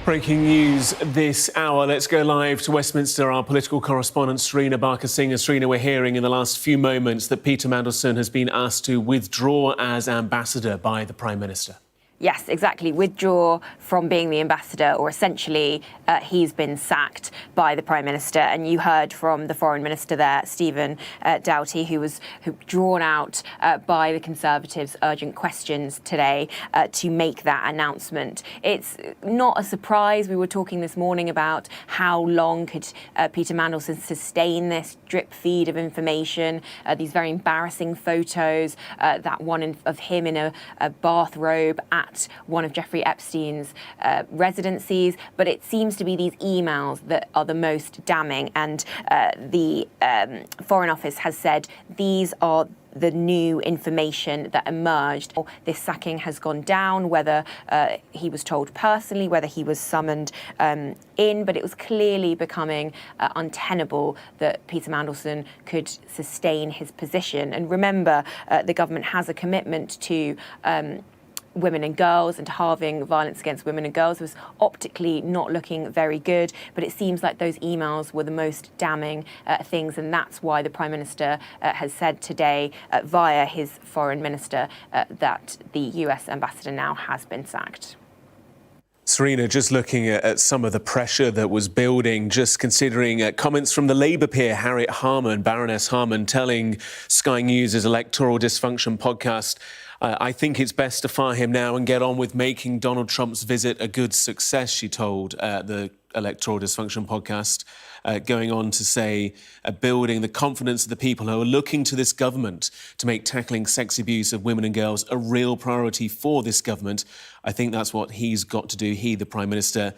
Breaking news this hour. Let's go live to Westminster. Our political correspondent, Sarina Barker-Singh. Sarina, we're hearing in the last few moments that Peter Mandelson has been asked to withdraw as ambassador by the Prime Minister. Yes, exactly. Withdraw from being the ambassador, or essentially he's been sacked by the Prime Minister. And you heard from the Foreign Minister there, Stephen Doughty, who was drawn out by the Conservatives' urgent questions today to make that announcement. It's not a surprise. We were talking this morning about how long could Peter Mandelson sustain this drip feed of information, these very embarrassing photos, that one of him in a bathrobe at one of Jeffrey Epstein's residencies, but it seems to be these emails that are the most damning, and the Foreign Office has said these are the new information that emerged. This sacking has gone down, whether he was told personally, whether he was summoned in, but it was clearly becoming untenable that Peter Mandelson could sustain his position. And remember, the government has a commitment to women and girls and halving violence against women and girls. Was optically not looking very good, but it seems like those emails were the most damning things, and that's why the Prime Minister has said today via his Foreign Minister that the US ambassador now has been sacked. Sarina, just looking at some of the pressure that was building, just considering comments from the Labour peer Harriet Harman, Baroness Harman, telling Sky News' Electoral Dysfunction podcast, I think it's best to fire him now and get on with making Donald Trump's visit a good success, she told the Electoral Dysfunction podcast, going on to say, building the confidence of the people who are looking to this government to make tackling sex abuse of women and girls a real priority for this government. I think that's what he's got to do, he, the Prime Minister.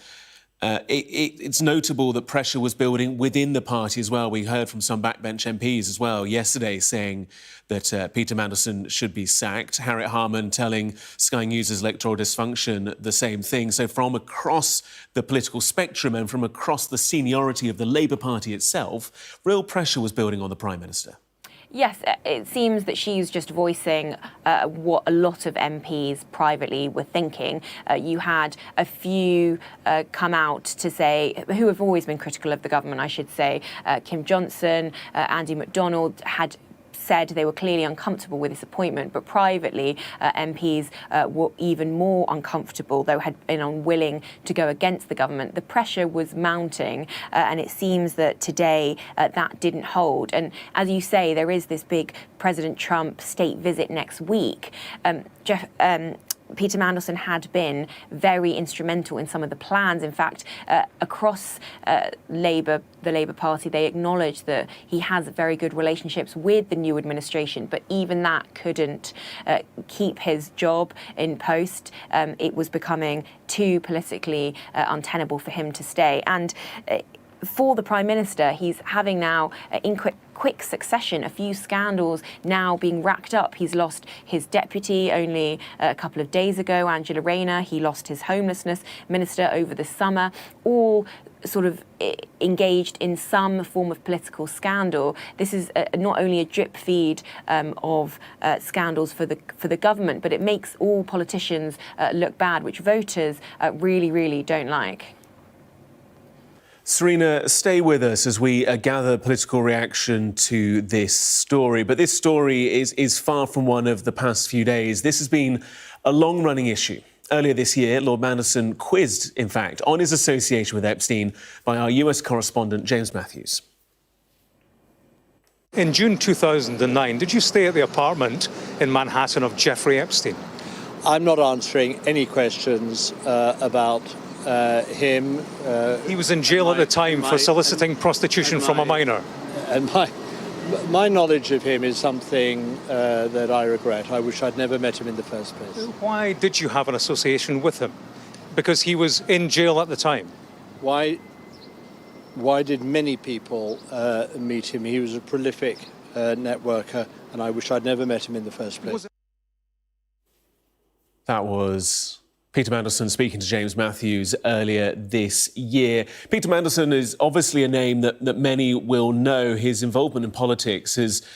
It's notable that pressure was building within the party as well. We heard from some backbench MPs as well yesterday saying that Peter Mandelson should be sacked. Harriet Harman telling Sky News' Electoral Dysfunction the same thing. So from across the political spectrum and from across the seniority of the Labour Party itself, real pressure was building on the Prime Minister. Yes, it seems that she's just voicing what a lot of MPs privately were thinking. You had a few come out to say, who have always been critical of the government, I should say. Kim Johnson, Andy McDonald had said they were clearly uncomfortable with this appointment, but privately MPs were even more uncomfortable, though had been unwilling to go against the government. The pressure was mounting, and it seems that today that didn't hold. And as you say, there is this big President Trump state visit next week. Peter Mandelson had been very instrumental in some of the plans. In fact, across the Labour Party, they acknowledged that he has very good relationships with the new administration, but even that couldn't keep his job in post. It was becoming too politically untenable for him to stay. And for the Prime Minister, he's having now, in quick succession, a few scandals now being racked up. He's lost his deputy only a couple of days ago, Angela Rayner. He lost his homelessness minister over the summer, all sort of engaged in some form of political scandal. This is not only a drip feed of scandals for the government, but it makes all politicians look bad, which voters really, really don't like. Sarina, stay with us as we gather political reaction to this story. But this story is far from one of the past few days. This has been a long-running issue. Earlier this year, Lord Mandelson quizzed, in fact, on his association with Epstein by our US correspondent, James Matthews. In June 2009, did you stay at the apartment in Manhattan of Jeffrey Epstein? I'm not answering any questions about him. He was in jail at the time for soliciting prostitution from a minor. And my knowledge of him is something that I regret. I wish I'd never met him in the first place. Why did you have an association with him? Because he was in jail at the time. Why did many people meet him? He was a prolific networker, and I wish I'd never met him in the first place. That was Peter Mandelson speaking to James Matthews earlier this year. Peter Mandelson is obviously a name that many will know. His involvement in politics has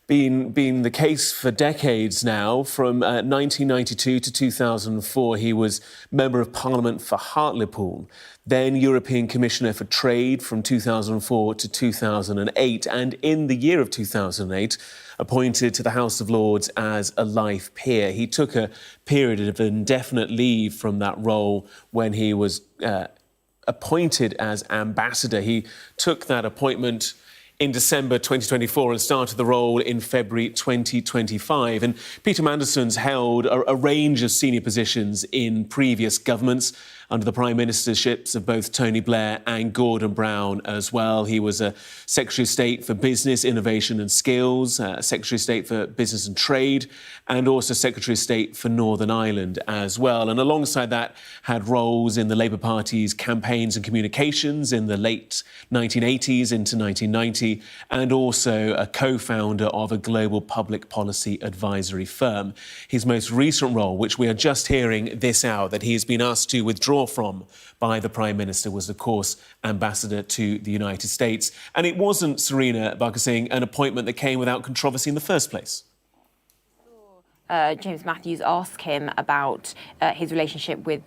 been the case for decades now. From 1992 to 2004, he was Member of Parliament for Hartlepool, then European Commissioner for Trade from 2004 to 2008, and in the year of 2008, appointed to the House of Lords as a life peer. He took a period of indefinite leave from that role when he was appointed as ambassador. He took that appointment in December 2024 and started the role in February 2025. And Peter Mandelson's held a range of senior positions in previous governments under the prime ministerships of both Tony Blair and Gordon Brown as well. He was a Secretary of State for Business, Innovation and Skills, Secretary of State for Business and Trade, and also Secretary of State for Northern Ireland as well. And alongside that, had roles in the Labour Party's campaigns and communications in the late 1980s into 1990, and also a co-founder of a global public policy advisory firm. His most recent role, which we are just hearing this hour, that he has been asked to withdraw from by the Prime Minister, was, of course, Ambassador to the United States. And it wasn't, Serena Barker-Singh, an appointment that came without controversy in the first place. James Matthews asked him about his relationship with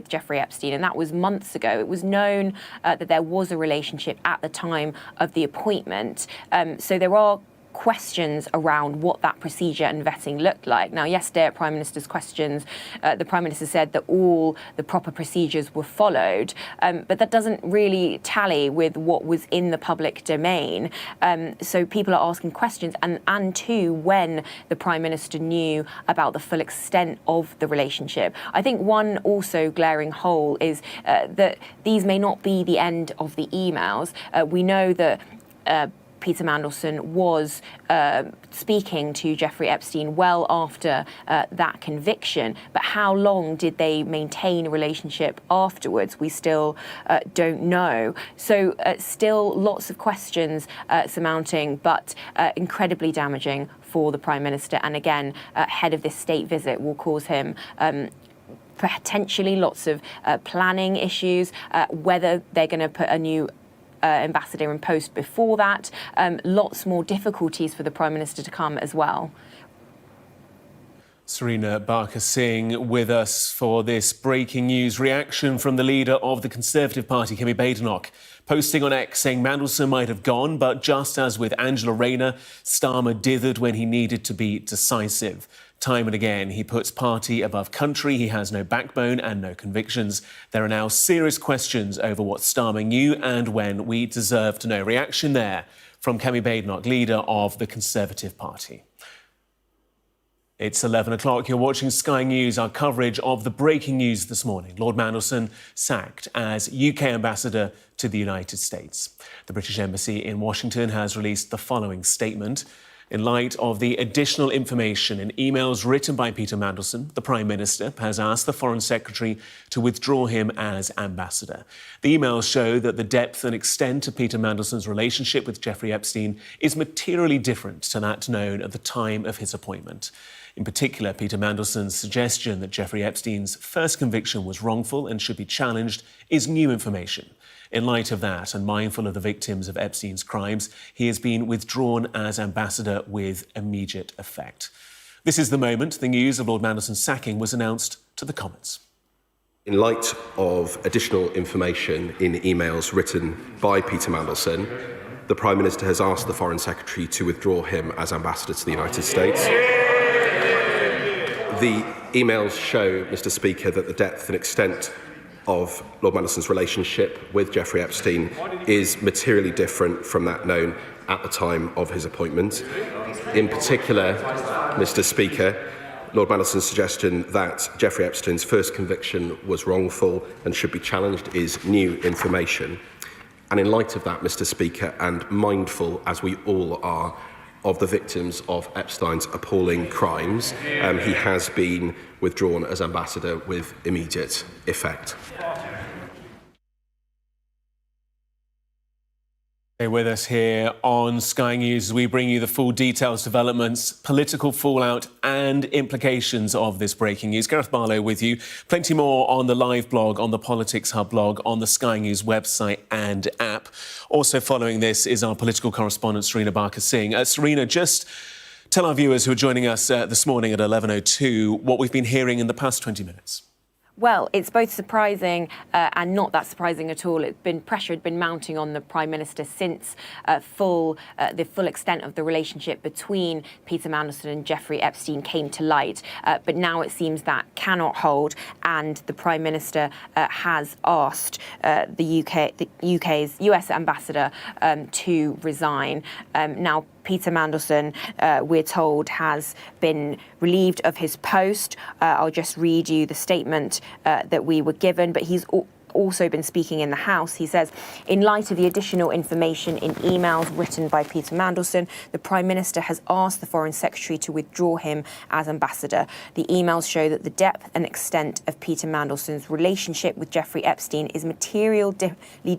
Jeffrey Epstein, and that was months ago. It was known that there was a relationship at the time of the appointment. So there are questions around what that procedure and vetting looked like. Now, yesterday at Prime Minister's questions, the Prime Minister said that all the proper procedures were followed, but that doesn't really tally with what was in the public domain. So people are asking questions, and too, when the Prime Minister knew about the full extent of the relationship. I think one also glaring hole is that these may not be the end of the emails. We know that Peter Mandelson was speaking to Jeffrey Epstein well after that conviction. But how long did they maintain a relationship afterwards? We still don't know. So still lots of questions surmounting, but incredibly damaging for the Prime Minister. And again, ahead of this state visit will cause him potentially lots of planning issues, whether they're going to put a new ambassador in post before that. Lots more difficulties for the Prime Minister to come as well. Serena Barker-Singh with us for this breaking news reaction from the leader of the Conservative Party, Kemi Badenoch, posting on X saying Mandelson might have gone, but just as with Angela Rayner, Starmer dithered when he needed to be decisive. Time and again, he puts party above country. He has no backbone and no convictions. There are now serious questions over what Starmer knew and when. We deserve to know. Reaction there from Kemi Badenoch, leader of the Conservative Party. It's 11 o'clock. You're watching Sky News, our coverage of the breaking news this morning. Lord Mandelson sacked as UK Ambassador to the United States. The British Embassy in Washington has released the following statement. In light of the additional information in emails written by Peter Mandelson, the Prime Minister has asked the Foreign Secretary to withdraw him as ambassador. The emails show that the depth and extent of Peter Mandelson's relationship with Jeffrey Epstein is materially different to that known at the time of his appointment. In particular, Peter Mandelson's suggestion that Jeffrey Epstein's first conviction was wrongful and should be challenged is new information. In light of that, and mindful of the victims of Epstein's crimes, he has been withdrawn as ambassador with immediate effect. This is the moment the news of Lord Mandelson's sacking was announced to the Commons. In light of additional information in emails written by Peter Mandelson, the Prime Minister has asked the Foreign Secretary to withdraw him as ambassador to the United States. The emails show, Mr. Speaker, that the depth and extent of Lord Mandelson's relationship with Jeffrey Epstein is materially different from that known at the time of his appointment. In particular, Mr. Speaker, Lord Mandelson's suggestion that Jeffrey Epstein's first conviction was wrongful and should be challenged is new information. And in light of that, Mr. Speaker, and mindful, as we all are, of the victims of Epstein's appalling crimes, he has been withdrawn as ambassador with immediate effect. Stay with us here on Sky News as we bring you the full details, developments, political fallout and implications of this breaking news. Gareth Barlow with you. Plenty more on the live blog, on the Politics Hub blog, on the Sky News website and app. Also following this is our political correspondent, Serena Barker-Singh. Serena, just tell our viewers who are joining us this morning at 11:02 what we've been hearing in the past 20 minutes. Well, it's both surprising and not that surprising at all. Pressure had been mounting on the Prime Minister since the full extent of the relationship between Peter Mandelson and Jeffrey Epstein came to light. But now it seems that cannot hold, and the Prime Minister has asked the US Ambassador to resign. Now, Peter Mandelson, we're told, has been relieved of his post. I'll just read you the statement that we were given, but he's also been speaking in the House. He says, in light of the additional information in emails written by Peter Mandelson, the Prime Minister has asked the Foreign Secretary to withdraw him as ambassador. The emails show that the depth and extent of Peter Mandelson's relationship with Jeffrey Epstein is materially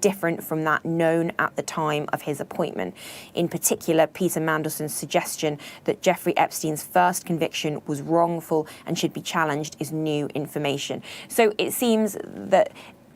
different from that known at the time of his appointment. In particular, Peter Mandelson's suggestion that Jeffrey Epstein's first conviction was wrongful and should be challenged is new information. So it seems that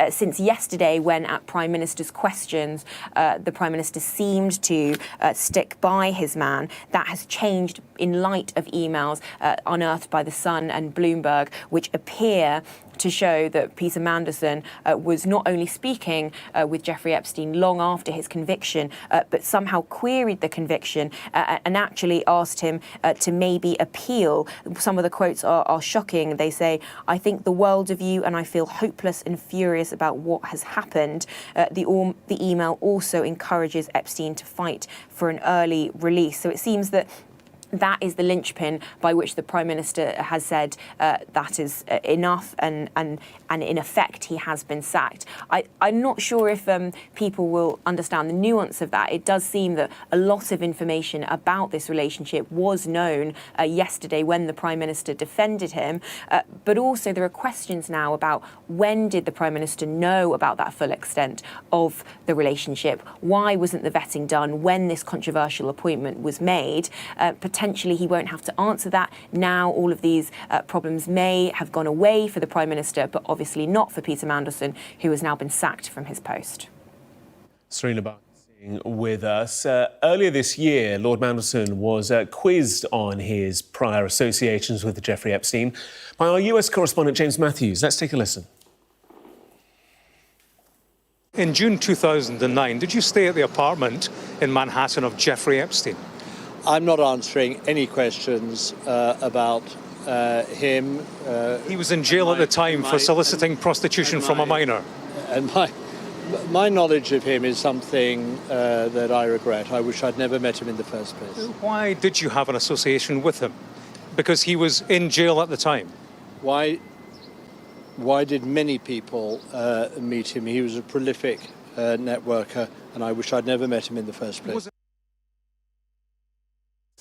since yesterday, when at Prime Minister's questions, the Prime Minister seemed to stick by his man, that has changed in light of emails unearthed by The Sun and Bloomberg, which appear to show that Peter Mandelson was not only speaking with Jeffrey Epstein long after his conviction, but somehow queried the conviction and actually asked him to maybe appeal. Some of the quotes are shocking. They say, "I think the world of you and I feel hopeless and furious about what has happened." The email also encourages Epstein to fight for an early release. So it seems that is the linchpin by which the Prime Minister has said that is enough, and in effect he has been sacked. I'm not sure if people will understand the nuance of that. It does seem that a lot of information about this relationship was known yesterday when the Prime Minister defended him, but also there are questions now about when did the Prime Minister know about that full extent of the relationship? Why wasn't the vetting done when this controversial appointment was made? Potentially he won't have to answer that. Now all of these problems may have gone away for the Prime Minister, but obviously not for Peter Mandelson, who has now been sacked from his post. Serena Barker with us. Earlier this year, Lord Mandelson was quizzed on his prior associations with Jeffrey Epstein by our US correspondent James Matthews. Let's take a listen. In June 2009, did you stay at the apartment in Manhattan of Jeffrey Epstein? I'm not answering any questions about him. He was in jail at the time for soliciting prostitution from a minor. And my knowledge of him is something that I regret. I wish I'd never met him in the first place. Why did you have an association with him? Because he was in jail at the time. Why did many people meet him? He was a prolific networker, and I wish I'd never met him in the first place.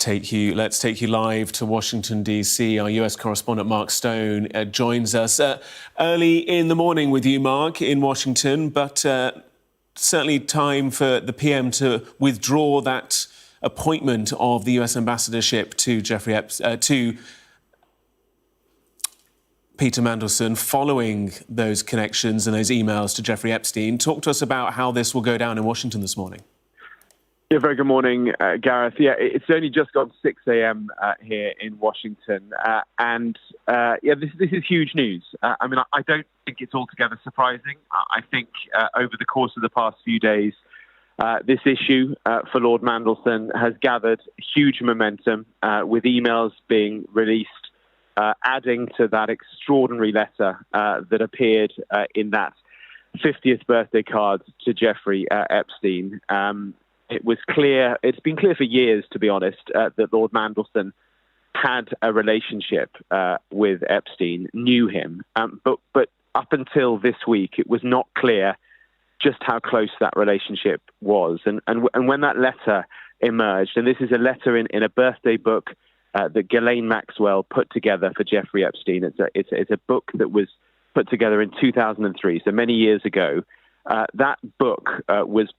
Let's take you live to Washington, D.C. Our US correspondent Mark Stone joins us early in the morning with you, Mark, in Washington, but certainly time for the PM to withdraw that appointment of the US ambassadorship to to Peter Mandelson following those connections and those emails to Jeffrey Epstein. Talk to us about how this will go down in Washington this morning. Yeah, very good morning, Gareth. Yeah, it's only just gone 6 a.m. Here in Washington. This is huge news. I don't think it's altogether surprising. I think over the course of the past few days, this issue for Lord Mandelson has gathered huge momentum with emails being released, adding to that extraordinary letter that appeared in that 50th birthday card to Jeffrey Epstein. It was clear, it's been clear for years, to be honest, that Lord Mandelson had a relationship with Epstein, knew him. But up until this week, it was not clear just how close that relationship was. And when that letter emerged, and this is a letter in a birthday book that Ghislaine Maxwell put together for Jeffrey Epstein. It's a book that was put together in 2003, so many years ago. That book was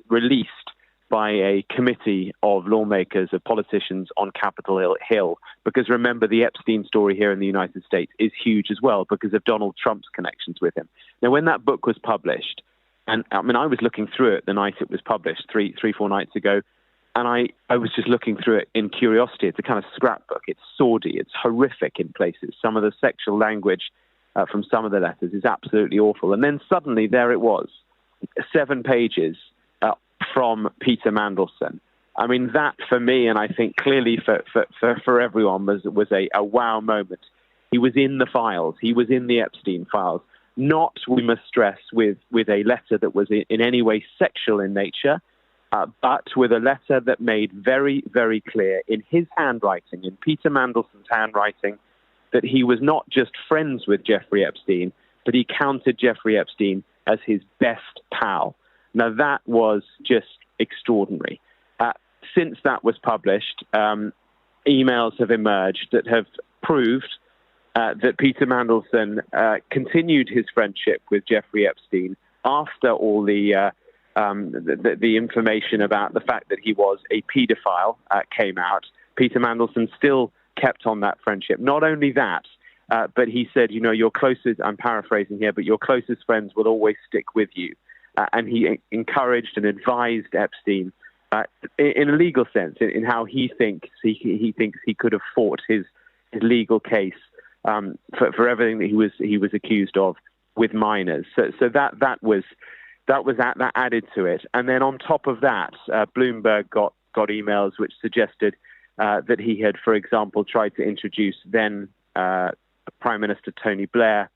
released by a committee of lawmakers, of politicians on Capitol Hill. Because remember, the Epstein story here in the United States is huge as well because of Donald Trump's connections with him. Now, when that book was published, and I mean, I was looking through it the night it was published, three, 4 nights ago, and I was just looking through it in curiosity. It's a kind of scrapbook. It's sordid. It's horrific in places. Some of the sexual language from some of the letters is absolutely awful. And then suddenly there it was, 7 pages from Peter Mandelson. I mean, that for me, and I think clearly for everyone, was a wow moment. He was in the files. He was in the Epstein files. Not, we must stress, with a letter that was in any way sexual in nature, but with a letter that made very, very clear in his handwriting, in Peter Mandelson's handwriting, that he was not just friends with Jeffrey Epstein, but he counted Jeffrey Epstein as his best pal. Now, that was just extraordinary. Since that was published, emails have emerged that have proved that Peter Mandelson continued his friendship with Jeffrey Epstein after all the information about the fact that he was a paedophile came out. Peter Mandelson still kept on that friendship. Not only that, but he said, you know, your closest, I'm paraphrasing here, but your closest friends will always stick with you. And he encouraged and advised Epstein in a legal sense, in how he thinks he could have fought his legal case for everything that he was accused of with minors. So that added to it. And then on top of that, Bloomberg got emails which suggested that he had, for example, tried to introduce then Prime Minister Tony Blair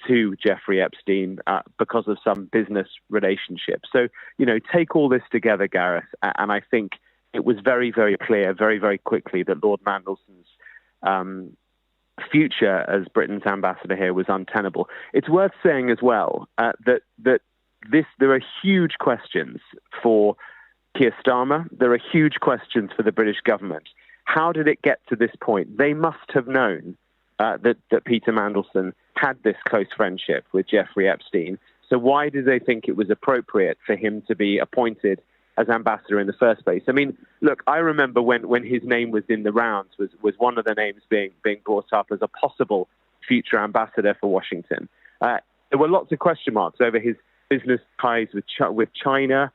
to Jeffrey Epstein because of some business relationship. So, you know, take all this together, Gareth, and I think it was very, very clear, very, very quickly that Lord Mandelson's future as Britain's ambassador here was untenable. It's worth saying as well that there are huge questions for Keir Starmer. There are huge questions for the British government. How did it get to this point? They must have known that Peter Mandelson had this close friendship with Jeffrey Epstein. So why did they think it was appropriate for him to be appointed as ambassador in the first place? I mean, look, I remember when his name was in the rounds, was one of the names being brought up as a possible future ambassador for Washington. There were lots of question marks over his business ties with China,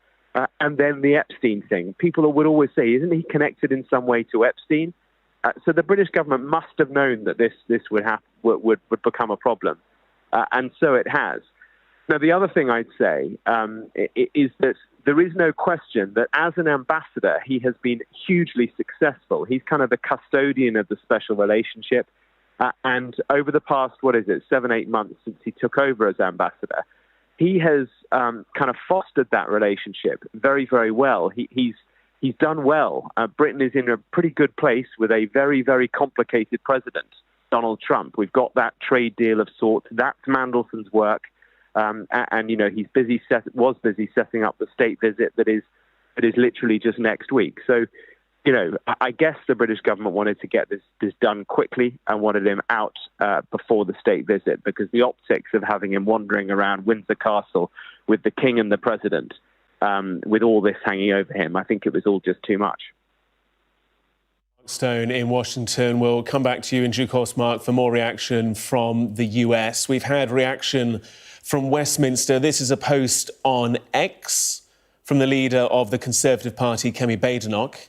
and then the Epstein thing. People would always say, isn't he connected in some way to Epstein? So the British government must have known that this would become a problem, and so it has. Now, the other thing I'd say is that there is no question that as an ambassador, he has been hugely successful. He's kind of the custodian of the special relationship, and over the past, 7-8 months since he took over as ambassador, he has kind of fostered that relationship very, very well. He's done well. Britain is in a pretty good place with a very, very complicated president, Donald Trump. We've got that trade deal of sorts. That's Mandelson's work. And you know, was busy setting up the state visit that is literally just next week. So, you know, I guess the British government wanted to get this done quickly and wanted him out before the state visit, because the optics of having him wandering around Windsor Castle with the King and the President, with all this hanging over him, I think it was all just too much. Stone in Washington. We'll come back to you in due course, Mark, for more reaction from the US. We've had reaction from Westminster. This is a post on X from the leader of the Conservative Party, Kemi Badenoch.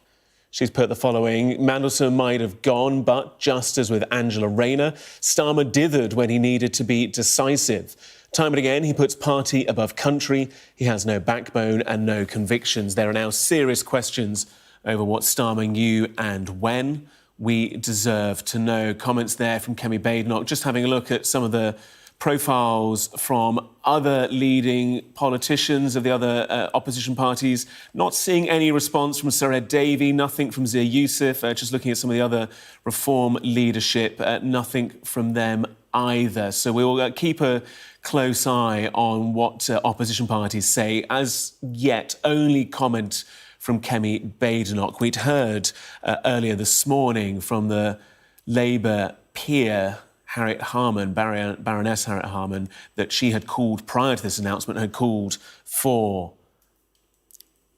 She's put the following: Mandelson might have gone, but just as with Angela Rayner, Starmer dithered when he needed to be decisive. Time and again, he puts party above country. He has no backbone and no convictions. There are now serious questions over what Starmer knew and when. We deserve to know. Comments there from Kemi Badenoch. Just having a look at some of the profiles from other leading politicians of the other opposition parties. Not seeing any response from Sir Ed Davey, nothing from Zia Youssef. Just looking at some of the other reform leadership, nothing from them either. So we will keep a close eye on what opposition parties say. As yet, only comment from Kemi Badenoch. We'd heard earlier this morning from the Labour peer, Harriet Harman, Baroness Harriet Harman, that she had called, prior to this announcement, had called for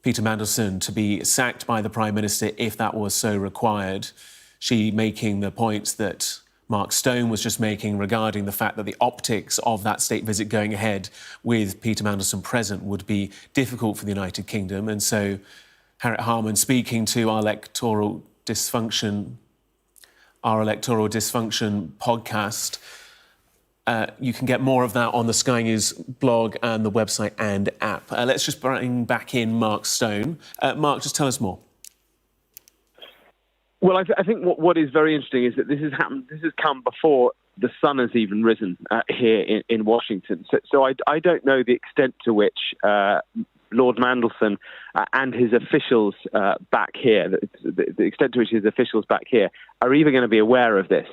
Peter Mandelson to be sacked by the Prime Minister if that was so required. She making the points that Mark Stone was just making regarding the fact that the optics of that state visit going ahead with Peter Mandelson present would be difficult for the United Kingdom. And so Harriet Harman speaking to our Electoral Dysfunction podcast. You can get more of that on the Sky News blog and the website and app. Let's just bring back in Mark Stone. Mark, just tell us more. Well, I think what is very interesting is that this has happened. This has come before the sun has even risen here in Washington. So I don't know the extent to which Lord Mandelson and his officials back here, the extent to which his officials back here are even going to be aware of this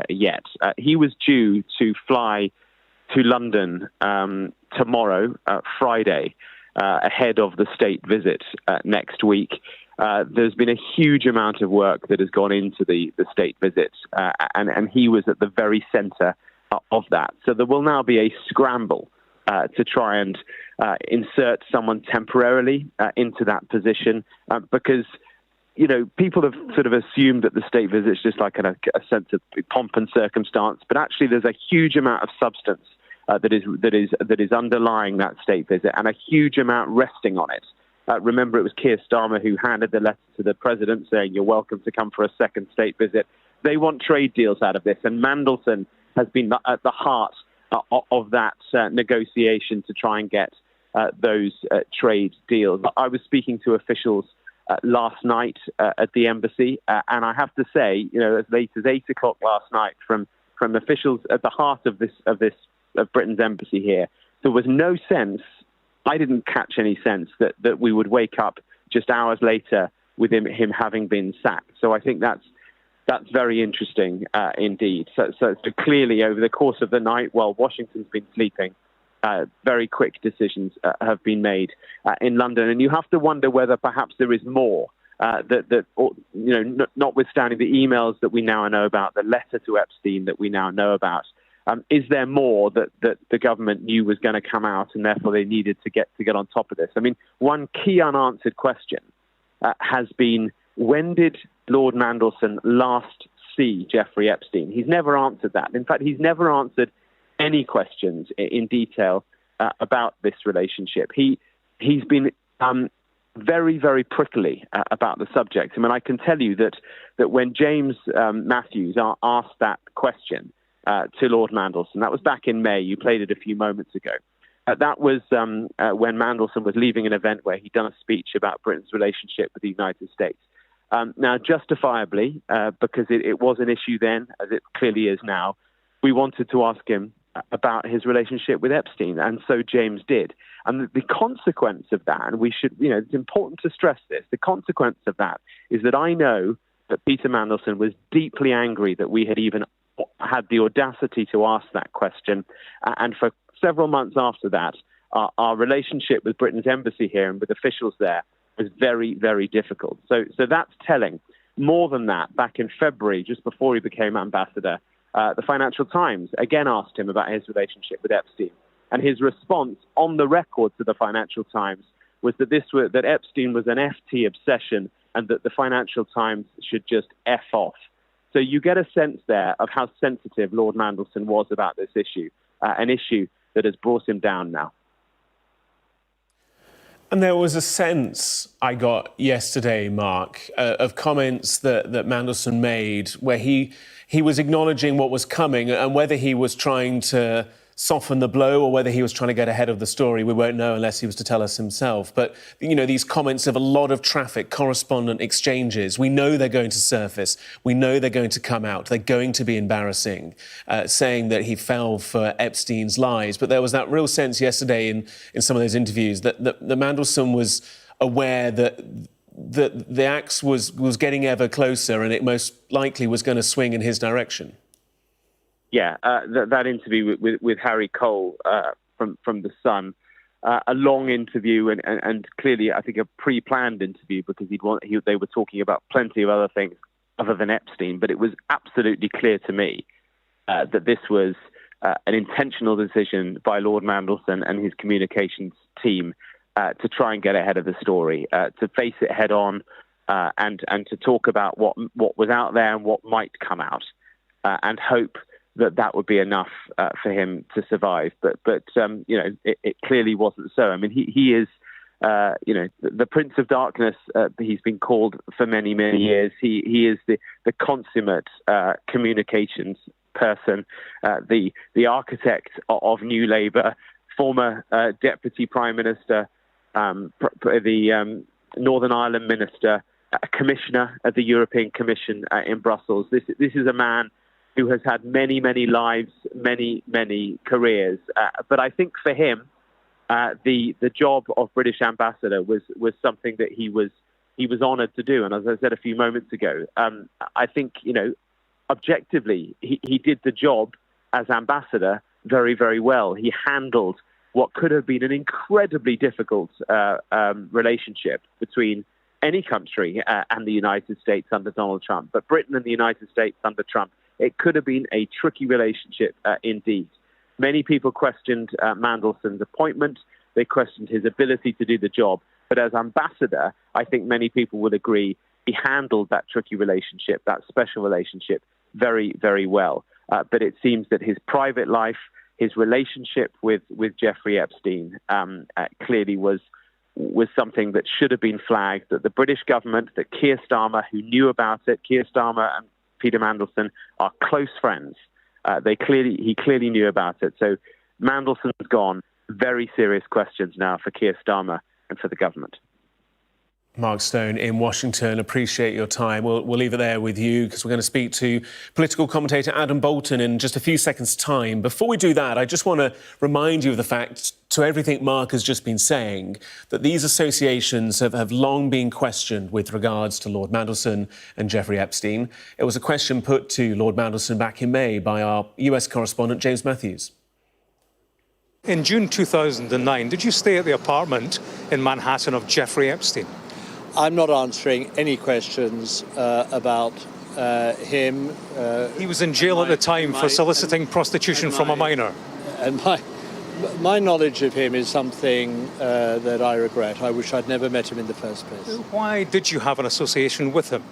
yet. He was due to fly to London tomorrow, Friday, ahead of the state visit next week. There's been a huge amount of work that has gone into the state visit, and he was at the very centre of that. So there will now be a scramble to try and insert someone temporarily into that position because, you know, people have sort of assumed that the state visit is just like a sense of pomp and circumstance, but actually there's a huge amount of substance that is underlying that state visit and a huge amount resting on it. Remember, it was Keir Starmer who handed the letter to the president saying, you're welcome to come for a second state visit. They want trade deals out of this. And Mandelson has been at the heart of that negotiation to try and get those trade deals. I was speaking to officials last night at the embassy, and I have to say, you know, as late as 8 o'clock last night from officials at the heart of Britain's embassy here, there was no sense. I didn't catch any sense that we would wake up just hours later with him having been sacked. So I think that's very interesting indeed. So clearly over the course of the night, while Washington's been sleeping, very quick decisions have been made in London. And you have to wonder whether perhaps there is more notwithstanding the emails that we now know about, the letter to Epstein that we now know about. Is there more that the government knew was going to come out and therefore they needed to get on top of this? I mean, one key unanswered question has been, when did Lord Mandelson last see Jeffrey Epstein? He's never answered that. In fact, he's never answered any questions in detail about this relationship. He's been very, very prickly about the subject. I mean, I can tell you that when James Matthews asked that question to Lord Mandelson, that was back in May. You played it a few moments ago. That was when Mandelson was leaving an event where he'd done a speech about Britain's relationship with the United States. Now, justifiably, because it was an issue then, as it clearly is now, we wanted to ask him about his relationship with Epstein, and so James did. And the consequence of that, and we should, it's important to stress this, the consequence of that is that I know that Peter Mandelson was deeply angry that we had even had the audacity to ask that question. And for several months after that, our relationship with Britain's embassy here and with officials there was very, very difficult. So that's telling. More than that, back in February, just before he became ambassador, the Financial Times again asked him about his relationship with Epstein. And his response on the record to the Financial Times was that Epstein was an FT obsession and that the Financial Times should just F off. So you get a sense there of how sensitive Lord Mandelson was about this issue, an issue that has brought him down now. And there was a sense I got yesterday, Mark, of comments that Mandelson made where he was acknowledging what was coming, and whether he was trying to soften the blow or whether he was trying to get ahead of the story, we won't know unless he was to tell us himself. But, these comments of a lot of traffic, correspondent exchanges, we know they're going to surface. We know they're going to come out. They're going to be embarrassing, saying that he fell for Epstein's lies. But there was that real sense yesterday in some of those interviews that Mandelson was aware that the axe was getting ever closer and it most likely was going to swing in his direction. Yeah, that interview with Harry Cole from The Sun, a long interview and clearly I think a pre-planned interview because they were talking about plenty of other things other than Epstein, but it was absolutely clear to me that this was an intentional decision by Lord Mandelson and his communications team to try and get ahead of the story, to face it head on, and to talk about what was out there and what might come out, and hope that would be enough for him to survive. But it clearly wasn't so. I mean, he is the Prince of Darkness. He's been called for many, many years. He is the consummate communications person, the architect of New Labour, former Deputy Prime Minister, the Northern Ireland Minister, a Commissioner at the European Commission in Brussels. This is a man who has had many, many lives, many, many careers. But I think for him, the job of British ambassador was something that he was honoured to do. And as I said a few moments ago, I think, objectively, he did the job as ambassador very, very well. He handled what could have been an incredibly difficult relationship between any country and the United States under Donald Trump. But Britain and the United States under Trump, it could have been a tricky relationship indeed. Many people questioned Mandelson's appointment. They questioned his ability to do the job. But as ambassador, I think many people would agree he handled that tricky relationship, that special relationship, very, very well. But it seems that his private life, his relationship with Jeffrey Epstein clearly was something that should have been flagged, that the British government, that Keir Starmer, who knew about it, Keir Starmer and Peter Mandelson are close friends. He clearly knew about it. So Mandelson's gone. Very serious questions now for Keir Starmer and for the government. Mark Stone in Washington, appreciate your time. We'll leave it there with you because we're going to speak to political commentator Adam Bolton in just a few seconds' time. Before we do that, I just want to remind you of the fact, to everything Mark has just been saying, that these associations have long been questioned with regards to Lord Mandelson and Jeffrey Epstein. It was a question put to Lord Mandelson back in May by our US correspondent, James Matthews. In June 2009, did you stay at the apartment in Manhattan of Jeffrey Epstein? I'm not answering any questions about him. He was in jail at the time for soliciting prostitution from a minor. And my knowledge of him is something that I regret. I wish I'd never met him in the first place. Why did you have an association with him?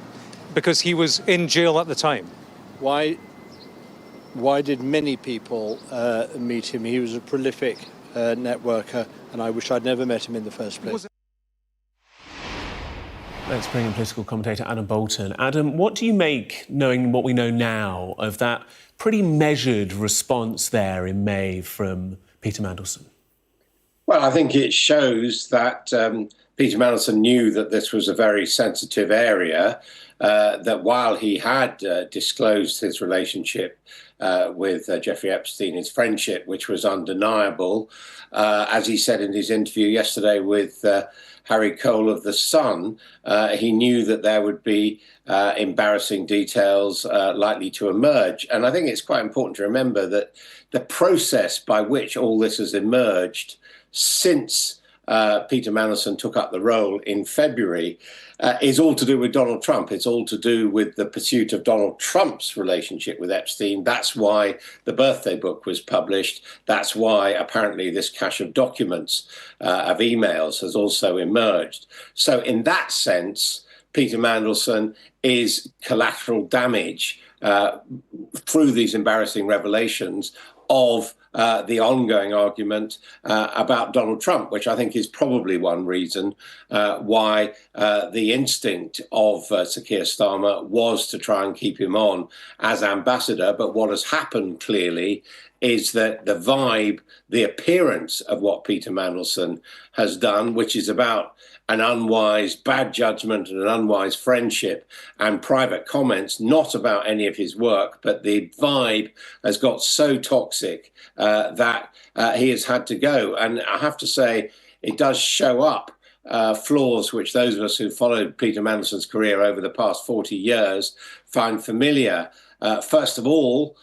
Because he was in jail at the time. Why did many people meet him? He was a prolific networker, and I wish I'd never met him in the first place. Let's bring in political commentator Adam Bolton. Adam, what do you make, knowing what we know now, of that pretty measured response there in May from Peter Mandelson? Well, I think it shows that Peter Mandelson knew that this was a very sensitive area, that while he had disclosed his relationship with Jeffrey Epstein, his friendship, which was undeniable, as he said in his interview yesterday with Harry Cole of The Sun, he knew that there would be embarrassing details likely to emerge. And I think it's quite important to remember that the process by which all this has emerged since Peter Mandelson took up the role in February is all to do with Donald Trump. It's all to do with the pursuit of Donald Trump's relationship with Epstein. That's why the birthday book was published. That's why apparently this cache of documents, of emails, has also emerged. So in that sense, Peter Mandelson is collateral damage through these embarrassing revelations of the ongoing argument about Donald Trump, which I think is probably one reason why the instinct of Sir Keir Starmer was to try and keep him on as ambassador. But what has happened clearly is that the vibe, the appearance of what Peter Mandelson has done, which is about an unwise bad judgment and an unwise friendship and private comments, not about any of his work, but the vibe has got so toxic that he has had to go. And I have to say, it does show up flaws which those of us who followed Peter Mandelson's career over the past 40 years find familiar. First of all,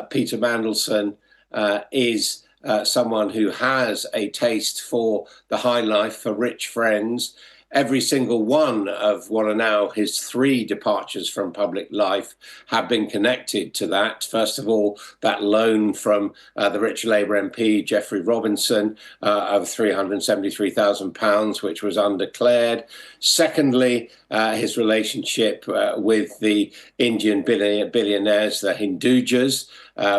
Peter Mandelson is someone who has a taste for the high life, for rich friends. every single one of what are now his 3 departures from public life have been connected to that. First of all, that loan from the rich Labour MP, Jeffrey Robinson, of £373,000, which was undeclared. Secondly, his relationship with the Indian billionaires, the Hindujas,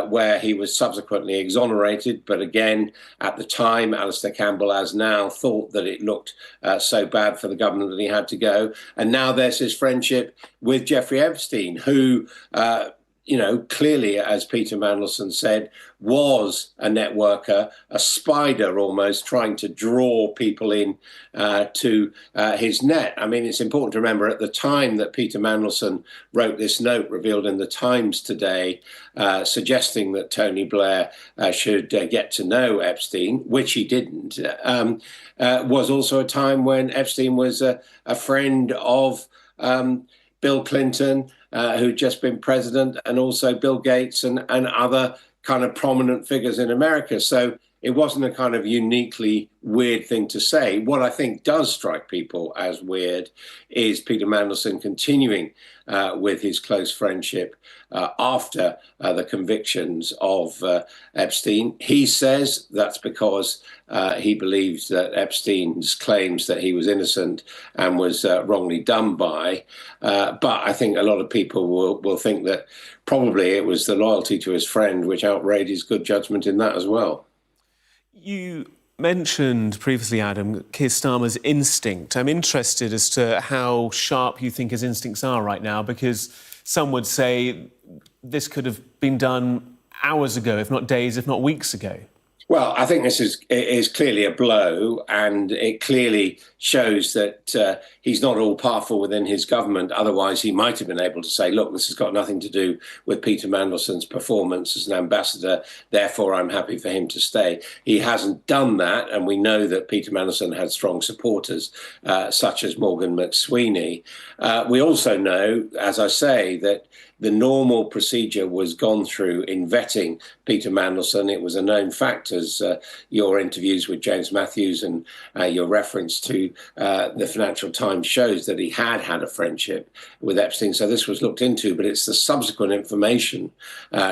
where he was subsequently exonerated. But again, at the time, Alistair Campbell, as now, thought that it looked so bad for the government that he had to go. And now there's his friendship with Jeffrey Epstein, who, clearly, as Peter Mandelson said, was a networker, a spider almost, trying to draw people in to his net. I mean, it's important to remember at the time that Peter Mandelson wrote this note revealed in the Times today, suggesting that Tony Blair should get to know Epstein, which he didn't, was also a time when Epstein was a friend of Bill Clinton, who'd just been president, and also Bill Gates and other kind of prominent figures in America. So it wasn't a kind of uniquely weird thing to say. What I think does strike people as weird is Peter Mandelson continuing with his close friendship after the convictions of Epstein. He says that's because he believes that Epstein's claims that he was innocent and was wrongly done by. But I think a lot of people will think that probably it was the loyalty to his friend which outraged his good judgment in that as well. You mentioned previously, Adam, Keir Starmer's instinct. I'm interested as to how sharp you think his instincts are right now, because some would say this could have been done hours ago, if not days, if not weeks ago. Well, I think this is clearly a blow, and it clearly shows that he's not all powerful within his government. Otherwise, he might have been able to say, look, this has got nothing to do with Peter Mandelson's performance as an ambassador, therefore I'm happy for him to stay. He hasn't done that, and we know that Peter Mandelson had strong supporters, such as Morgan McSweeney. We also know, as I say, that the normal procedure was gone through in vetting Peter Mandelson. It was a known fact, as your interviews with James Matthews and your reference to the Financial Times shows, that he had a friendship with Epstein. So this was looked into, but it's the subsequent information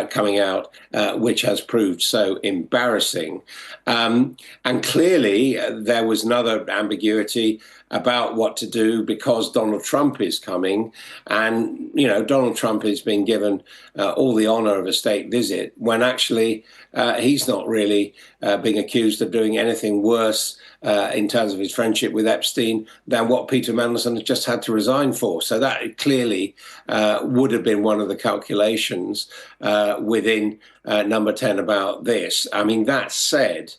coming out which has proved so embarrassing. And clearly there was another ambiguity about what to do because Donald Trump is coming. And, Donald Trump is being given all the honor of a state visit when actually he's not really being accused of doing anything worse in terms of his friendship with Epstein than what Peter Mandelson has just had to resign for. So that clearly would have been one of the calculations within number 10 about this. I mean, that said,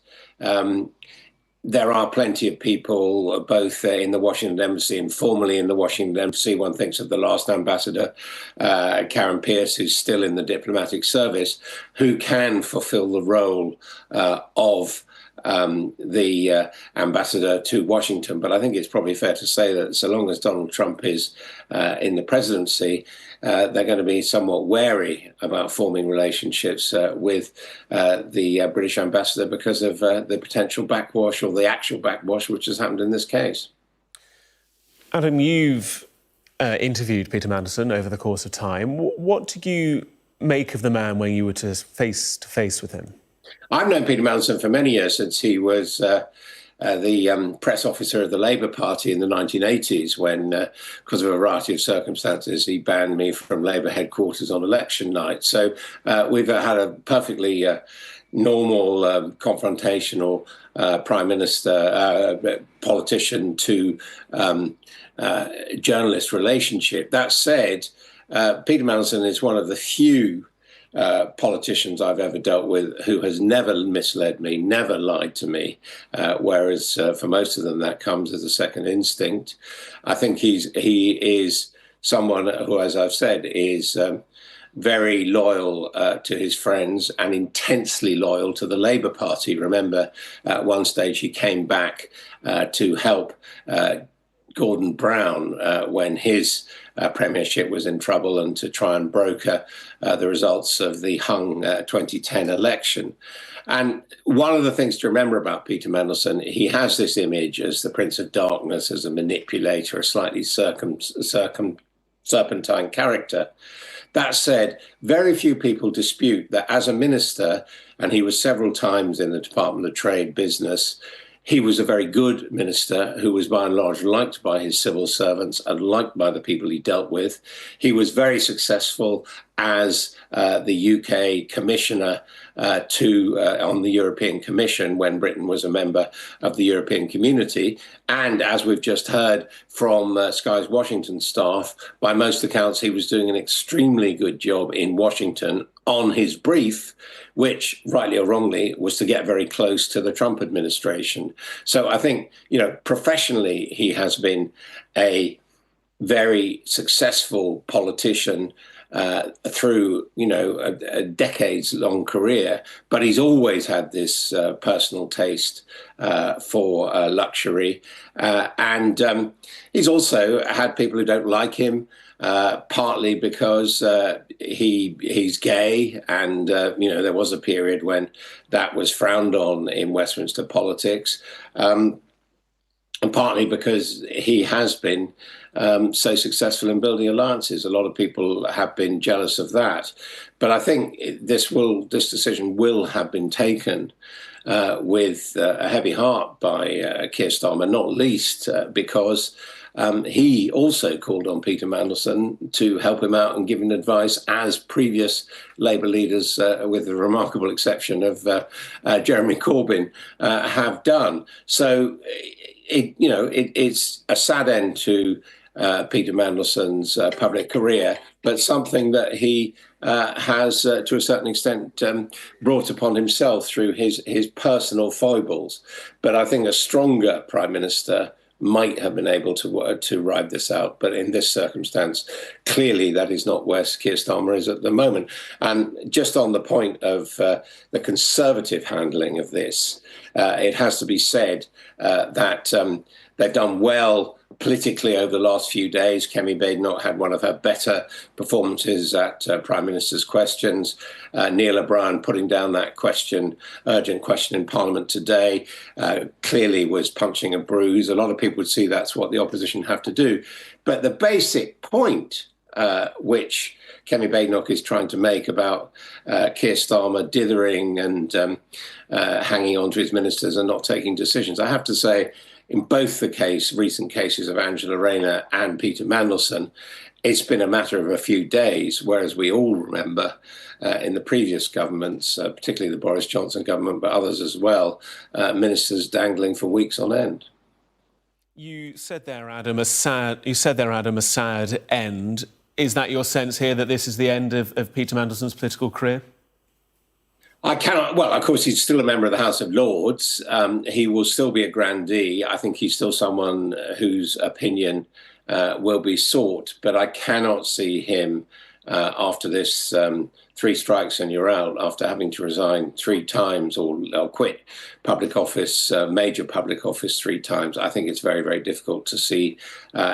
there are plenty of people, both in the Washington Embassy and formerly in the Washington Embassy. One thinks of the last ambassador, Karen Pierce, who's still in the diplomatic service, who can fulfill the role of the ambassador to Washington. But I think it's probably fair to say that so long as Donald Trump is in the presidency, they're going to be somewhat wary about forming relationships with the British ambassador because of the potential backwash, or the actual backwash, which has happened in this case. Adam, you've interviewed Peter Mandelson over the course of time. What do you make of the man when you were to face with him? I've known Peter Mandelson for many years, since he was the press officer of the Labour Party in the 1980s, when, because of a variety of circumstances, he banned me from Labour headquarters on election night. So we've had a perfectly normal confrontational prime minister, politician to journalist relationship. That said, Peter Mandelson is one of the few politicians I've ever dealt with who has never misled me, never lied to me, whereas for most of them that comes as a second instinct. I think he is someone who, as I've said, is very loyal to his friends and intensely loyal to the Labour Party. Remember, at one stage he came back to help Gordon Brown when his premiership was in trouble, and to try and broker the results of the hung 2010 election. And one of the things to remember about Peter Mandelson, he has this image as the Prince of Darkness, as a manipulator, a slightly serpentine character. That said, very few people dispute that as a minister, and he was several times in the Department of Trade business, he was a very good minister who was by and large liked by his civil servants and liked by the people he dealt with. He was very successful as the UK commissioner on the European Commission when Britain was a member of the European Community. And as we've just heard from Sky's Washington staff, by most accounts, he was doing an extremely good job in Washington on his brief, which, rightly or wrongly, was to get very close to the Trump administration. So I think, professionally, he has been a very successful politician through, a decades-long career. But he's always had this personal taste for luxury. And he's also had people who don't like him, partly because he's gay, and there was a period when that was frowned on in Westminster politics, and partly because he has been so successful in building alliances. A lot of people have been jealous of that, but I think this decision will have been taken with a heavy heart by Keir Starmer, not least because he also called on Peter Mandelson to help him out and give him advice, as previous Labour leaders, with the remarkable exception of Jeremy Corbyn, have done. So, it's a sad end to Peter Mandelson's public career, but something that he has, to a certain extent, brought upon himself through his personal foibles. But I think a stronger Prime Minister might have been able to ride this out. But in this circumstance, clearly that is not where Keir Starmer is at the moment. And just on the point of the Conservative handling of this, it has to be said that they've done well politically over the last few days. Kemi Badenoch had one of her better performances at Prime Minister's Questions. Neil O'Brien putting down that urgent question in Parliament today, clearly was punching a bruise. A lot of people would see that's what the opposition have to do. But the basic point which Kemi Badenoch is trying to make about Keir Starmer dithering and hanging on to his ministers and not taking decisions, I have to say, in both the recent cases of Angela Rayner and Peter Mandelson, it's been a matter of a few days, whereas we all remember in the previous governments, particularly the Boris Johnson government, but others as well, ministers dangling for weeks on end. You said there, Adam, a sad end. Is that your sense here, that this is the end of Peter Mandelson's political career? I cannot. Well, of course, he's still a member of the House of Lords. He will still be a grandee. I think he's still someone whose opinion will be sought. But I cannot see him after this 3 strikes and you're out, after having to resign 3 times or quit public office, major public office 3 times. I think it's very, very difficult to see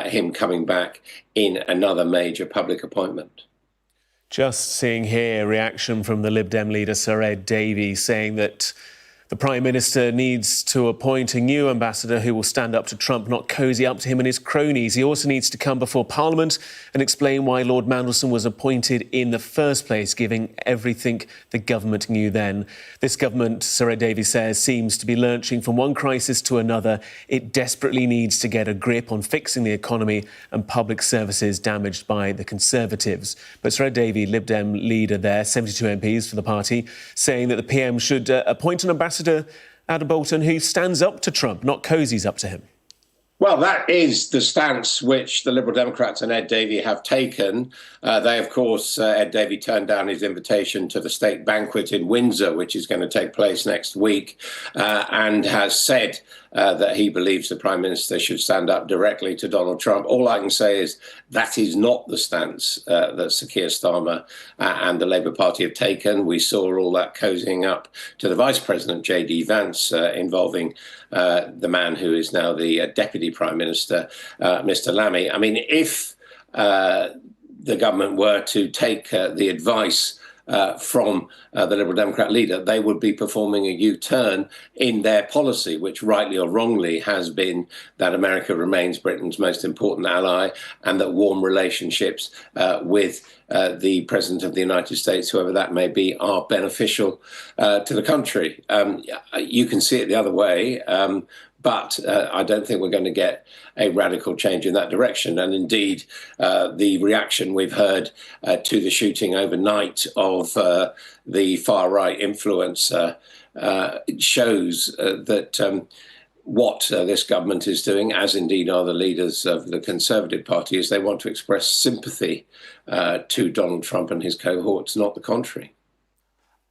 him coming back in another major public appointment. Just seeing here reaction from the Lib Dem leader, Sir Ed Davey, saying that the Prime Minister needs to appoint a new ambassador who will stand up to Trump, not cosy up to him and his cronies. He also needs to come before Parliament and explain why Lord Mandelson was appointed in the first place, giving everything the government knew then. This government, Sir Ed Davey says, seems to be lurching from one crisis to another. It desperately needs to get a grip on fixing the economy and public services damaged by the Conservatives. But Sir Ed Davey, Lib Dem leader there, 72 MPs for the party, saying that the PM should appoint an ambassador, Adam Bolton, who stands up to Trump, not cozies up to him. Well, that is the stance which the Liberal Democrats and Ed Davey have taken. They, of course, Ed Davey turned down his invitation to the state banquet in Windsor, which is going to take place next week, and has said that he believes the Prime Minister should stand up directly to Donald Trump. All I can say is that is not the stance that Sir Keir Starmer and the Labour Party have taken. We saw all that cozying up to the Vice President, J.D. Vance, involving the man who is now the Deputy Prime Minister, Mr. Lammy. I mean, if the government were to take the advice from the Liberal Democrat leader, they would be performing a U-turn in their policy, which rightly or wrongly has been that America remains Britain's most important ally and that warm relationships with the President of the United States, whoever that may be, are beneficial to the country. You can see it the other way. But I don't think we're going to get a radical change in that direction. And indeed, the reaction we've heard to the shooting overnight of the far-right influencer shows that what this government is doing, as indeed are the leaders of the Conservative Party, is they want to express sympathy to Donald Trump and his cohorts, not the contrary.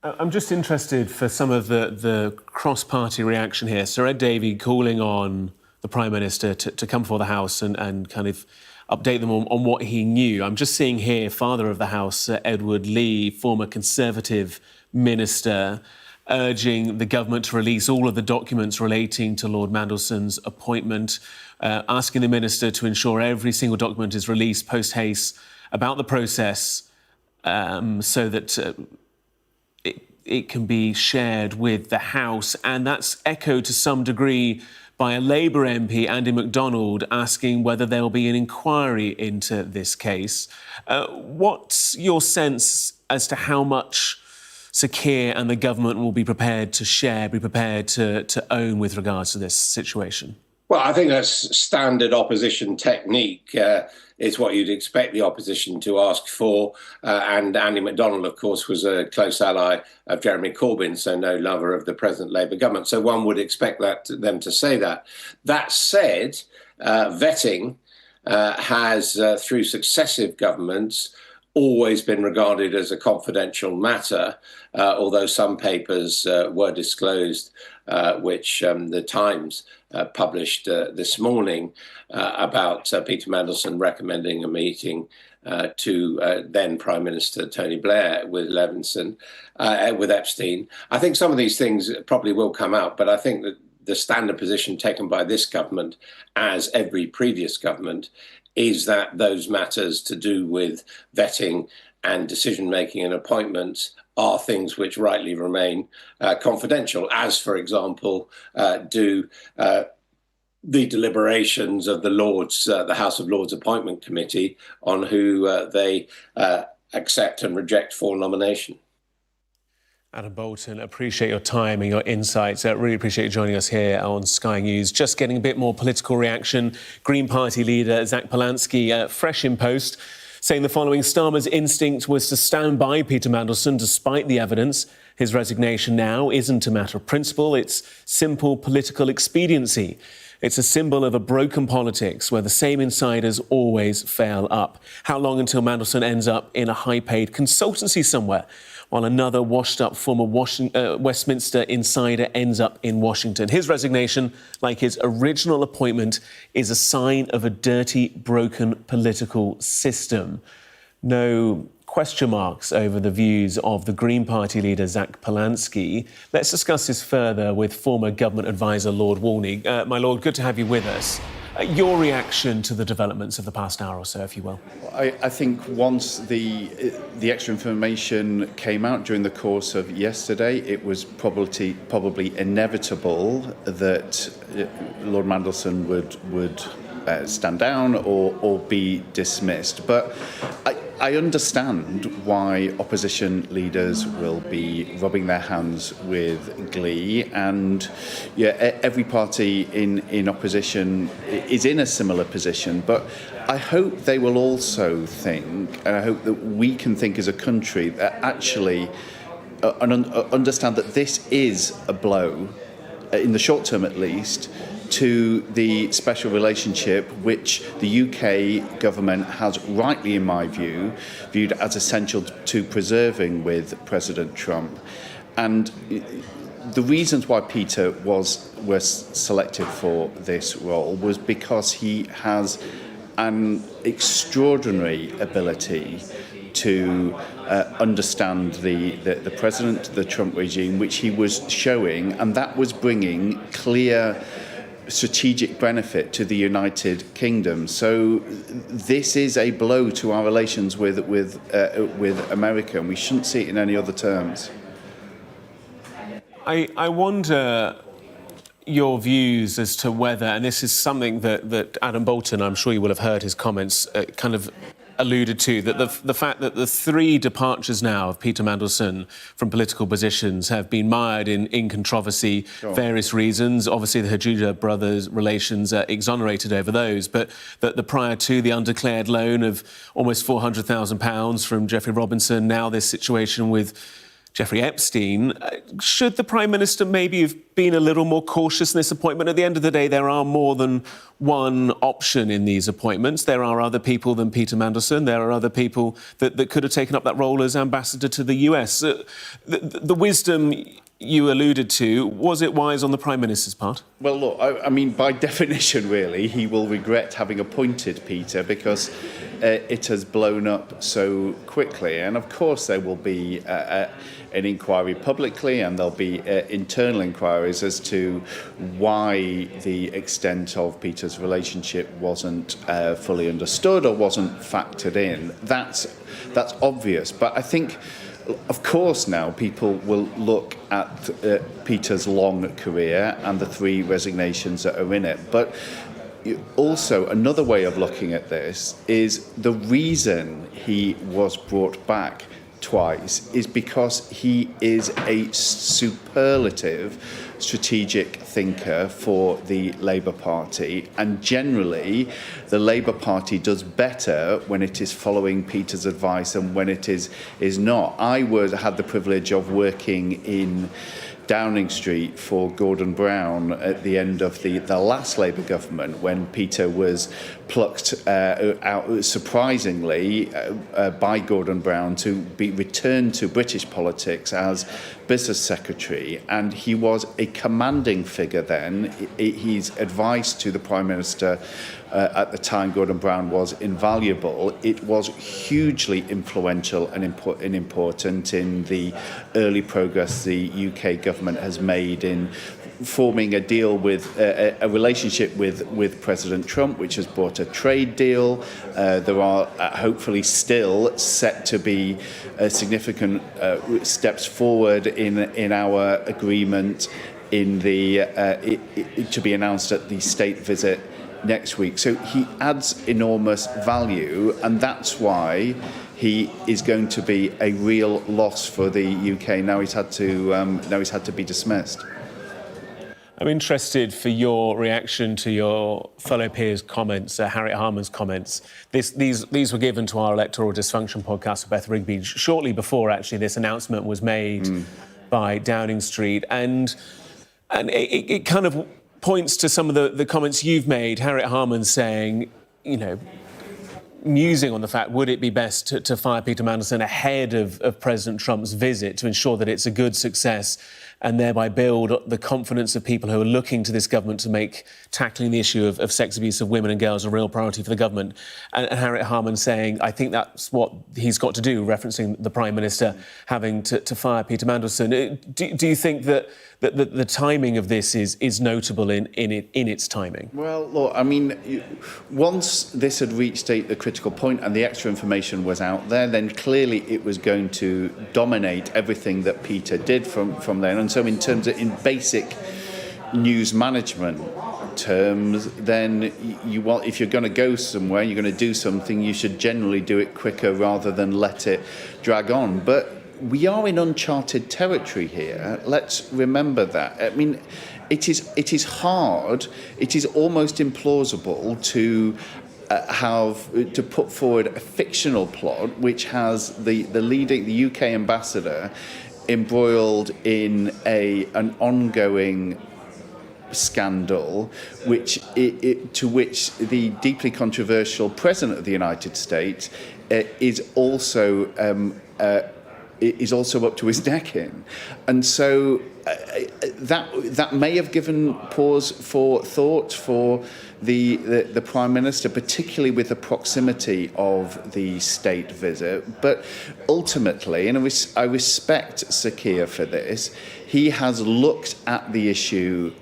I'm just interested for some of the cross-party reaction here. Sir Ed Davey calling on the Prime Minister to come before the House and kind of update them on what he knew. I'm just seeing here Father of the House, Sir Edward Lee, former Conservative Minister, urging the government to release all of the documents relating to Lord Mandelson's appointment, asking the Minister to ensure every single document is released post-haste about the process so that it can be shared with the House. And that's echoed to some degree by a Labour MP, Andy MacDonald, asking whether there will be an inquiry into this case. What's your sense as to how much Sir Keir and the government will be prepared to share, be prepared to own with regards to this situation? Well, I think that's standard opposition technique. It's what you'd expect the opposition to ask for. And Andy MacDonald, of course, was a close ally of Jeremy Corbyn, so no lover of the present Labour government. So one would expect them to say that. That said, vetting has, through successive governments, always been regarded as a confidential matter, although some papers were disclosed, which the Times published this morning about Peter Mandelson recommending a meeting to then Prime Minister Tony Blair with with Epstein. I think some of these things probably will come out, but I think that the standard position taken by this government, as every previous government, is that those matters to do with vetting and decision-making and appointments are things which rightly remain confidential, as, for example, do the deliberations of the House of Lords Appointment Committee on who they accept and reject for nomination. Adam Bolton, appreciate your time and your insights. Really appreciate you joining us here on Sky News. Just getting a bit more political reaction. Green Party leader Zach Polanski, fresh in post, saying the following: Starmer's instinct was to stand by Peter Mandelson despite the evidence. His resignation now isn't a matter of principle, it's simple political expediency. It's a symbol of a broken politics where the same insiders always fail up. How long until Mandelson ends up in a high-paid consultancy somewhere, while another washed-up former Westminster insider ends up in Washington? His resignation, like his original appointment, is a sign of a dirty, broken political system. No question marks over the views of the Green Party leader, Zach Polanski. Let's discuss this further with former government advisor, Lord Walney. My Lord, good to have you with us. Your reaction to the developments of the past hour or so, if you will. I think once the extra information came out during the course of yesterday, it was probably inevitable that Lord Mandelson would stand down or be dismissed. But I understand why opposition leaders will be rubbing their hands with glee, and every party in opposition is in a similar position. But I hope they will also think, and I hope that we can think as a country, that actually understand that this is a blow, in the short term at least, to the special relationship which the UK government has rightly, in my view, viewed as essential to preserving with President Trump. And the reasons why Peter was selected for this role was because he has an extraordinary ability to understand the president, the Trump regime, which he was showing, and that was bringing clear strategic benefit to the United Kingdom. So this is a blow to our relations with America, and we shouldn't see it in any other terms. I wonder your views as to whether, and this is something that Adam Bolton, I'm sure you will have heard his comments, kind of alluded to, that the fact that the three departures now of Peter Mandelson from political positions have been mired in controversy, various reasons. Obviously, the Hajuja brothers' relations are exonerated over those, but the prior to the undeclared loan of almost £400,000 from Jeffrey Robinson, now this situation with Jeffrey Epstein. Should the Prime Minister maybe have been a little more cautious in this appointment? At the end of the day, there are more than one option in these appointments. There are other people than Peter Mandelson. There are other people that could have taken up that role as ambassador to the US. The wisdom you alluded to, was it wise on the Prime Minister's part? Well, look, I mean, by definition, really, he will regret having appointed Peter because it has blown up so quickly. And of course, there will be an inquiry publicly, and there'll be internal inquiries as to why the extent of Peter's relationship wasn't fully understood or wasn't factored in. That's obvious. But I think, of course, now people will look at Peter's long career and the three resignations that are in it. But also, another way of looking at this is the reason he was brought back twice is because he is a superlative strategic thinker for the Labour Party, and generally the Labour Party does better when it is following Peter's advice and when it is not. I had the privilege of working in Downing Street for Gordon Brown at the end of the last Labour government, when Peter was plucked out surprisingly by Gordon Brown to be returned to British politics as business secretary, and he was a commanding figure then. His advice to the Prime Minister at the time, Gordon Brown, was invaluable. It was hugely influential and important in the early progress the UK government has made in forming a deal with a relationship with President Trump, which has brought a trade deal. There are hopefully still set to be significant steps forward in our agreement in to be announced at the state visit next week. So he adds enormous value, and that's why he is going to be a real loss for the UK. Now he's had to be dismissed. I'm interested for your reaction to your fellow peer's comments, Harriet Harman's comments. These were given to our Electoral Dysfunction podcast with Beth Rigby shortly before actually this announcement was made by Downing Street, and it kind of points to some of the comments you've made. Harriet Harman saying, musing on the fact, would it be best to fire Peter Mandelson ahead of President Trump's visit to ensure that it's a good success and thereby build the confidence of people who are looking to this government to make tackling the issue of sex abuse of women and girls a real priority for the government. And Harriet Harman saying, I think that's what he's got to do, referencing the Prime Minister having to fire Peter Mandelson. Do you think that the timing of this is notable in its timing? Well, look, I mean, once this had reached a critical point and the extra information was out there, then clearly it was going to dominate everything that Peter did from then. And so in basic news management terms, then if you're going to go somewhere, you're going to do something, you should generally do it quicker rather than let it drag on. But we are in uncharted territory here. Let's remember that. I mean, it is hard. It is almost implausible to put forward a fictional plot which has the UK ambassador embroiled in an ongoing scandal, to which the deeply controversial President of the United States is also up to his neck in. And so that may have given pause for thought for the Prime Minister, particularly with the proximity of the state visit. But ultimately, and I respect Sir Keir for this, he has looked at the issue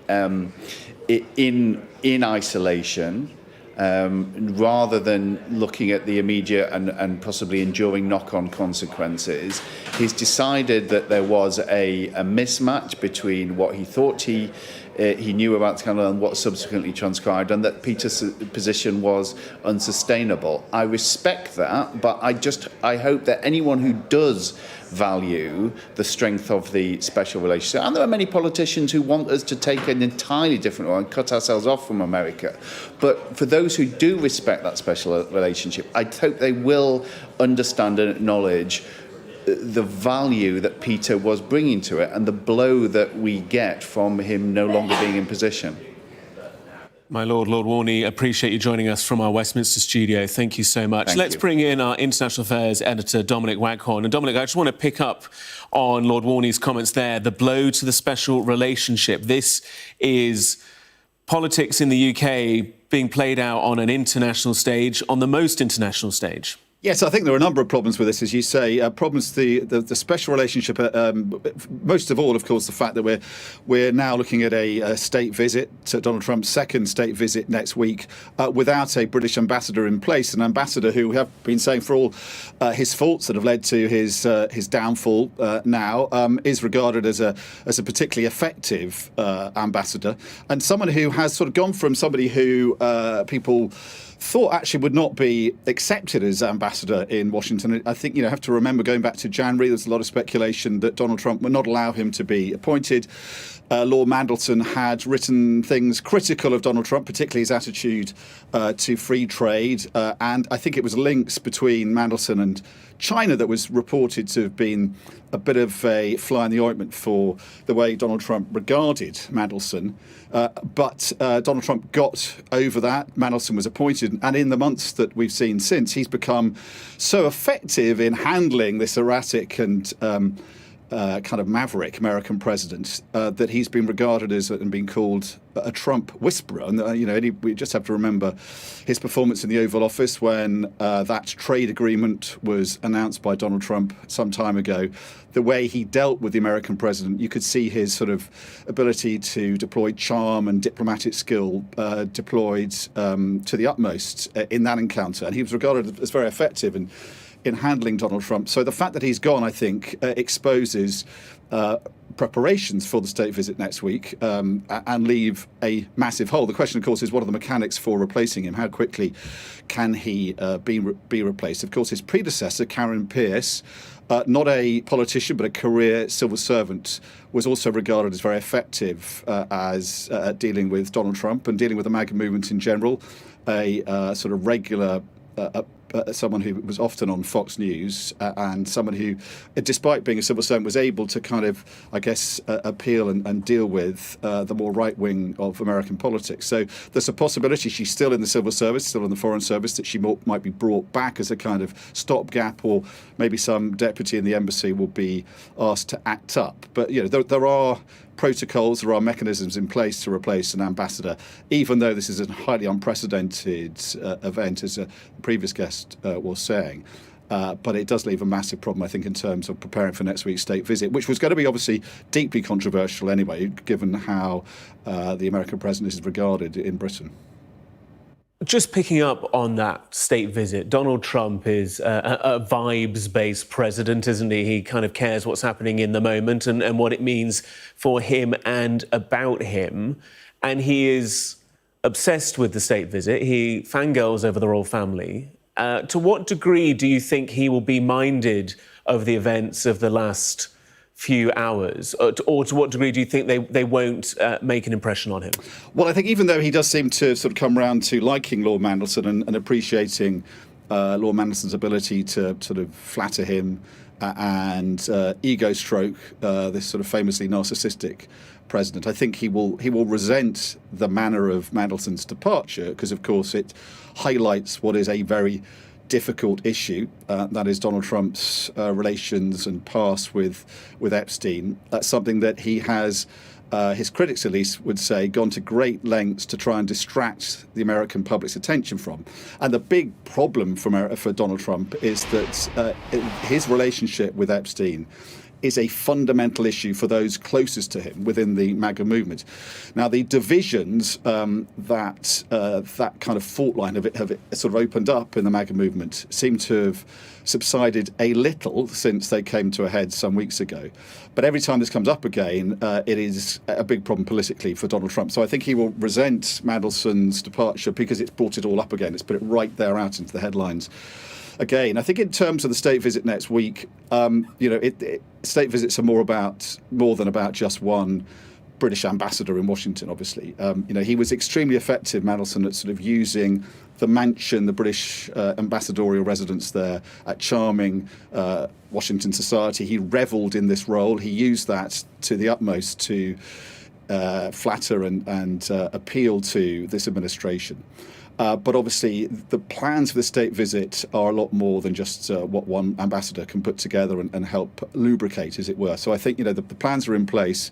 in isolation, rather than looking at the immediate and possibly enduring knock-on consequences. He's decided that there was a mismatch between what he thought he knew about Scramble and what subsequently transpired, and that Peter's position was unsustainable. I respect that, but I hope that anyone who does value the strength of the special relationship, and there are many politicians who want us to take an entirely different one and cut ourselves off from America, but for those who do respect that special relationship, I hope they will understand and acknowledge the value that Peter was bringing to it and the blow that we get from him no longer being in position. My Lord, Lord Warney, appreciate you joining us from our Westminster studio. Thank you so much. Let's bring in our International Affairs editor, Dominic Waghorn. And Dominic, I just want to pick up on Lord Warney's comments there, the blow to the special relationship. This is politics in the UK being played out on an international stage, on the most international stage. Yes, I think there are a number of problems with this, as you say. Problems, the special relationship, most of all, of course, the fact that we're now looking at a state visit, Donald Trump's second state visit next week, without a British ambassador in place, an ambassador who we have been saying for all his faults that have led to his downfall now, is regarded as a particularly effective ambassador, and someone who has sort of gone from somebody who people thought actually would not be accepted as ambassador in Washington. I think, have to remember, going back to January, there's a lot of speculation that Donald Trump would not allow him to be appointed. Lord Mandelson had written things critical of Donald Trump, particularly his attitude to free trade. And I think it was links between Mandelson and China that was reported to have been a bit of a fly in the ointment for the way Donald Trump regarded Mandelson. But Donald Trump got over that. Mandelson was appointed. And in the months that we've seen since, he's become so effective in handling this erratic and kind of maverick American president that he's been regarded as and been called a Trump whisperer. And we just have to remember his performance in the Oval Office when that trade agreement was announced by Donald Trump some time ago. The way he dealt with the American president, you could see his sort of ability to deploy charm and diplomatic skill deployed to the utmost in that encounter, and he was regarded as very effective in handling Donald Trump. So the fact that he's gone, I think, exposes preparations for the state visit next week and leave a massive hole. The question, of course, is what are the mechanics for replacing him? How quickly can he be replaced? Of course, his predecessor, Karen Pierce, not a politician but a career civil servant, was also regarded as very effective as dealing with Donald Trump and dealing with the MAGA movement in general, a sort of regular someone who was often on Fox News and someone who, despite being a civil servant, was able to kind of, I guess, appeal and deal with the more right wing of American politics. So there's a possibility she's still in the civil service, still in the foreign service, that she might be brought back as a kind of stopgap, or maybe some deputy in the embassy will be asked to act up. But there are protocols, there are mechanisms in place to replace an ambassador, even though this is a highly unprecedented event, as a previous guest was saying. But it does leave a massive problem, I think, in terms of preparing for next week's state visit, which was going to be obviously deeply controversial anyway, given how the American president is regarded in Britain. Just picking up on that state visit, Donald Trump is a vibes-based president, isn't he? He kind of cares what's happening in the moment and what it means for him and about him. And he is obsessed with the state visit. He fangirls over the royal family. To what degree do you think he will be minded of the events of the last few hours, or to what degree do you think they won't make an impression on him? Well, I think even though he does seem to sort of come round to liking Lord Mandelson and appreciating Lord Mandelson's ability to sort of flatter him and ego stroke this sort of famously narcissistic president, I think he will resent the manner of Mandelson's departure because, of course, it highlights what is a very difficult issue, that is Donald Trump's relations and past with Epstein. That's something that he has, his critics at least would say, gone to great lengths to try and distract the American public's attention from. And the big problem for Donald Trump is that his relationship with Epstein is a fundamental issue for those closest to him within the MAGA movement. Now, the divisions that kind of fault line have sort of opened up in the MAGA movement seem to have subsided a little since they came to a head some weeks ago. But every time this comes up again, it is a big problem politically for Donald Trump. So I think he will resent Mandelson's departure because it's brought it all up again. It's put it right there out into the headlines again. I think in terms of the state visit next week, state visits are more than about just one British ambassador in Washington, obviously. He was extremely effective, Mandelson, at sort of using the mansion, the British ambassadorial residence there, at charming Washington society. He revelled in this role. He used that to the utmost to flatter and appeal to this administration. But obviously, the plans for the state visit are a lot more than just what one ambassador can put together and help lubricate, as it were. So I think, the plans are in place.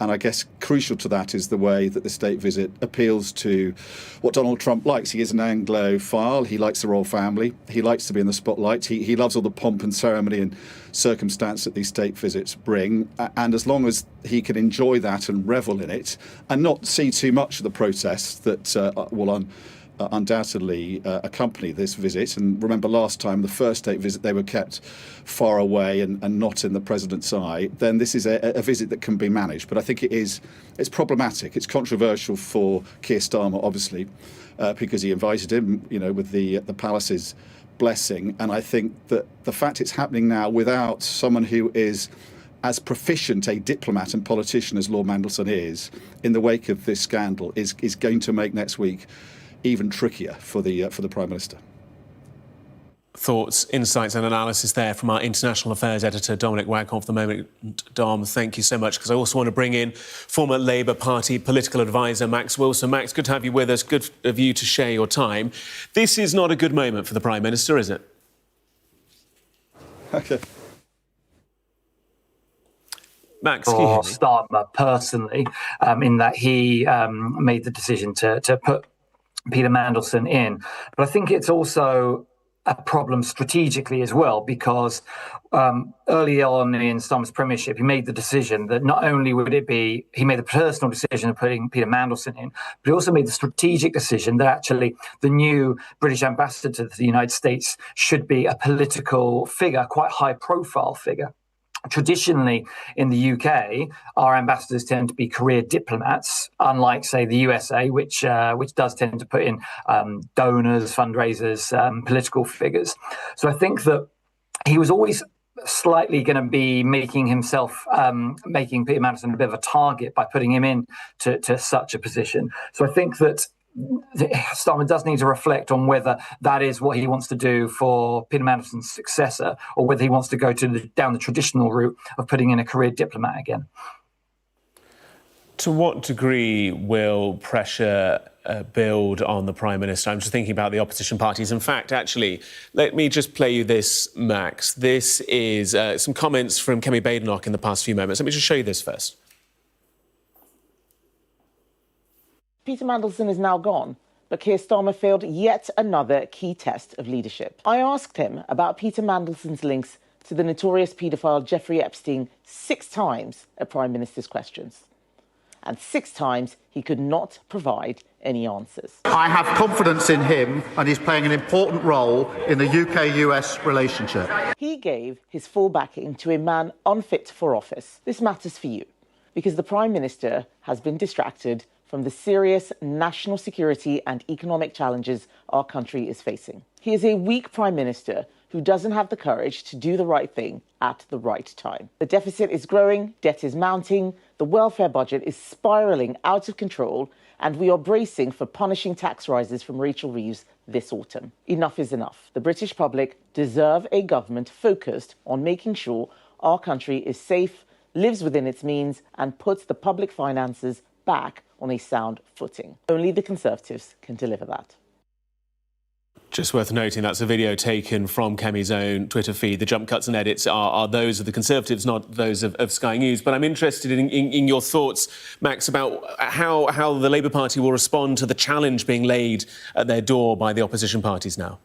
And I guess crucial to that is the way that the state visit appeals to what Donald Trump likes. He is an Anglophile. He likes the royal family. He likes to be in the spotlight. He loves all the pomp and ceremony and circumstance that these state visits bring. And as long as he can enjoy that and revel in it and not see too much of the protests that will undoubtedly accompany this visit. And remember last time, the first state visit, they were kept far away and not in the president's eye. Then this is a visit that can be managed. But I think it's problematic. It's controversial for Keir Starmer, obviously, because he invited him, with the palace's blessing. And I think that the fact it's happening now without someone who is as proficient a diplomat and politician as Lord Mandelson is in the wake of this scandal is going to make next week even trickier for the Prime Minister. Thoughts, insights and analysis there from our International Affairs editor, Dominic Waghoff. The moment, Dom, thank you so much, because I also want to bring in former Labour Party political advisor Max Wilson. Max, good to have you with us. Good of you to share your time. This is not a good moment for the Prime Minister, is it? Okay. Max, can you hear me? Starmer personally, in that he made the decision to put Peter Mandelson in. But I think it's also a problem strategically as well, because early on in Starmer's premiership, he made the decision that not only would it be, he made the personal decision of putting Peter Mandelson in, but he also made the strategic decision that actually the new British ambassador to the United States should be a political figure, quite high profile figure. Traditionally, in the UK, our ambassadors tend to be career diplomats, unlike, say, the USA, which does tend to put in donors, fundraisers, political figures. So I think that he was always slightly going to be making Peter Mandelson a bit of a target by putting him in to such a position. So I think that Starmer does need to reflect on whether that is what he wants to do for Peter Mandelson's successor, or whether he wants to go down the traditional route of putting in a career diplomat again. To what degree will pressure build on the Prime Minister? I'm just thinking about the opposition parties. In fact, actually, let me just play you this, Max. This is some comments from Kemi Badenoch in the past few moments. Let me just show you this first. Peter Mandelson is now gone, but Keir Starmer failed yet another key test of leadership. I asked him about Peter Mandelson's links to the notorious paedophile Jeffrey Epstein 6 times at Prime Minister's questions. And 6 times he could not provide any answers. I have confidence in him, and he's playing an important role in the UK-US relationship. He gave his full backing to a man unfit for office. This matters for you, because the Prime Minister has been distracted from the serious national security and economic challenges our country is facing. He is a weak Prime Minister who doesn't have the courage to do the right thing at the right time. The deficit is growing, debt is mounting, the welfare budget is spiralling out of control, and we are bracing for punishing tax rises from Rachel Reeves this autumn. Enough is enough. The British public deserve a government focused on making sure our country is safe, lives within its means, and puts the public finances back on a sound footing. Only the Conservatives can deliver that. Just worth noting, that's a video taken from Kemi's own Twitter feed. The jump cuts and edits are those of the Conservatives, not those of Sky News. But I'm interested in your thoughts, Max, about how the Labour Party will respond to the challenge being laid at their door by the opposition parties now.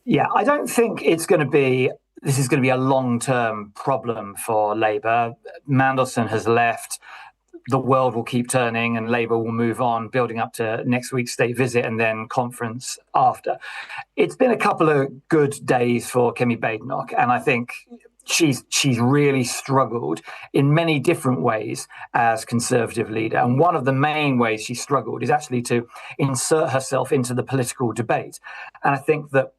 Yeah, I don't think it's going to be this is going to be a long-term problem for Labour. Mandelson has left. The world will keep turning and Labour will move on, building up to next week's state visit and then conference after. It's been a couple of good days for Kemi Badenoch, and I think she's really struggled in many different ways as Conservative leader. And one of the main ways she struggled is actually to insert herself into the political debate. And I think that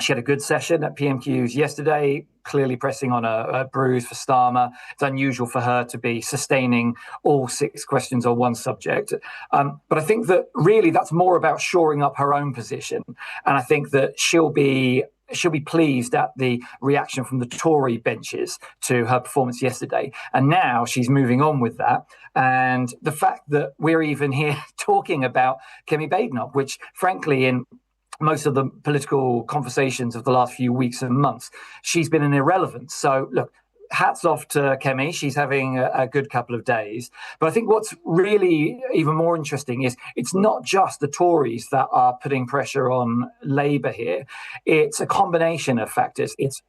she had a good session at PMQs yesterday, clearly pressing on a bruise for Starmer. It's unusual for her to be sustaining all 6 questions on one subject. But I think that really that's more about shoring up her own position. And I think that she'll be pleased at the reaction from the Tory benches to her performance yesterday. And now she's moving on with that. And the fact that we're even here talking about Kemi Badenoch, which frankly in most of the political conversations of the last few weeks and months, she's been an irrelevance. So look, hats off to Kemi. She's having a good couple of days. But I think what's really even more interesting is it's not just the Tories that are putting pressure on Labour here. It's a combination of factors. It's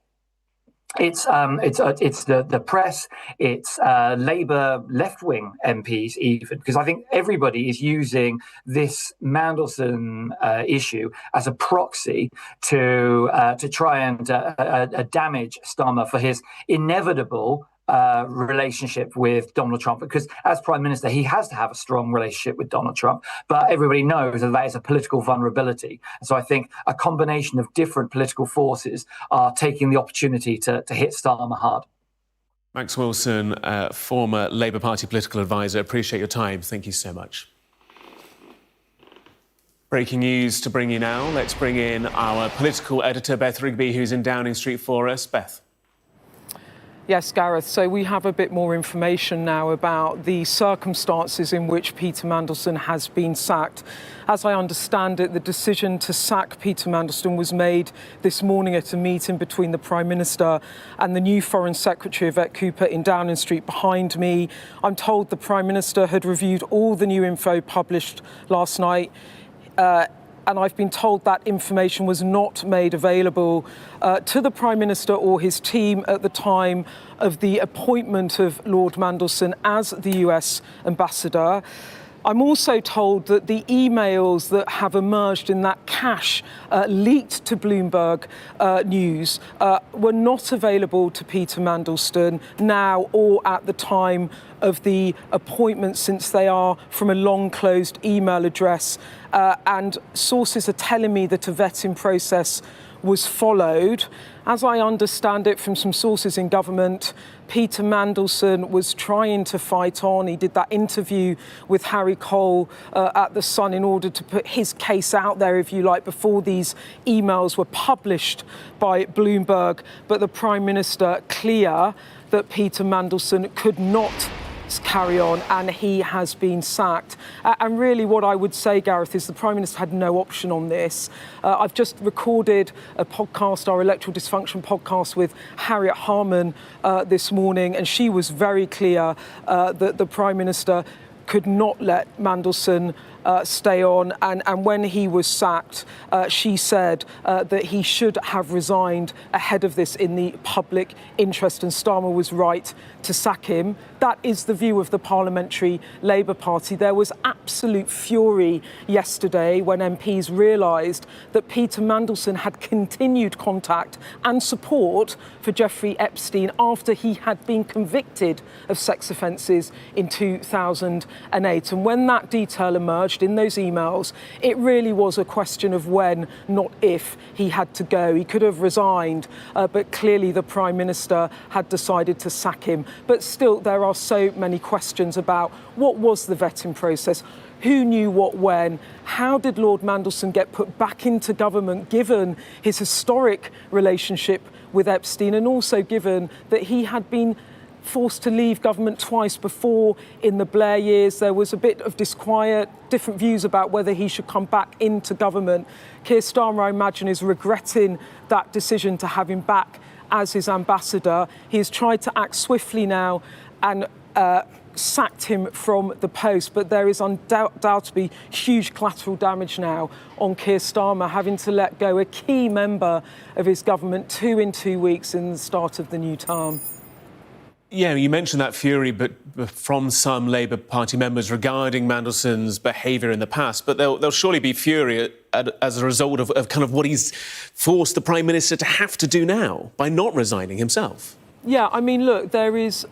the press, it's Labour left-wing MPs even, because I think everybody is using this Mandelson issue as a proxy to try and damage Starmer for his inevitable relationship with Donald Trump, because as Prime Minister, he has to have a strong relationship with Donald Trump, but everybody knows that is a political vulnerability. And so I think a combination of different political forces are taking the opportunity to hit Starmer hard. Max Wilson, former Labour Party political advisor, appreciate your time. Thank you so much. Breaking news to bring you now. Let's bring in our political editor, Beth Rigby, who's in Downing Street for us. Beth. Yes, Gareth. So we have a bit more information now about the circumstances in which Peter Mandelson has been sacked. As I understand it, the decision to sack Peter Mandelson was made this morning at a meeting between the Prime Minister and the new Foreign Secretary, Yvette Cooper, in Downing Street behind me. I'm told the Prime Minister had reviewed all the new info published last night. And I've been told that information was not made available to the Prime Minister or his team at the time of the appointment of Lord Mandelson as the US Ambassador. I'm also told that the emails that have emerged in that cache leaked to Bloomberg News were not available to Peter Mandelson now or at the time of the appointment, since they are from a long-closed email address. And sources are telling me that a vetting process was followed. As I understand it from some sources in government, Peter Mandelson was trying to fight on. He did that interview with Harry Cole at The Sun in order to put his case out there, if you like, before these emails were published by Bloomberg. But the Prime Minister clear that Peter Mandelson could not carry on, and he has been sacked. And really what I would say, Gareth, is the Prime Minister had no option on this. I've just recorded a podcast, our Electoral Dysfunction podcast, with Harriet Harman this morning, and she was very clear that the Prime Minister could not let Mandelson stay on. And when he was sacked, she said that he should have resigned ahead of this in the public interest, and Starmer was right to sack him. That is the view of the Parliamentary Labour Party. There was absolute fury yesterday when MPs realised that Peter Mandelson had continued contact and support for Jeffrey Epstein after he had been convicted of sex offences in 2008. And when that detail emerged in those emails, it really was a question of when, not if, he had to go. He could have resigned, but clearly the Prime Minister had decided to sack him. But still, there are so many questions about what was the vetting process, who knew what when, how did Lord Mandelson get put back into government given his historic relationship with Epstein, and also given that he had been forced to leave government twice before in the Blair years. There was a bit of disquiet, different views about whether he should come back into government. Keir Starmer, I imagine, is regretting that decision to have him back as his ambassador. He has tried to act swiftly now and sacked him from the post, but there is undoubtedly huge collateral damage now on Keir Starmer, having to let go a key member of his government in 2 weeks in the start of the new term. Yeah, you mentioned that fury, but from some Labour Party members regarding Mandelson's behaviour in the past, but there'll surely be fury as a result of kind of what he's forced the Prime Minister to have to do now by not resigning himself. Yeah, I mean, look, there is...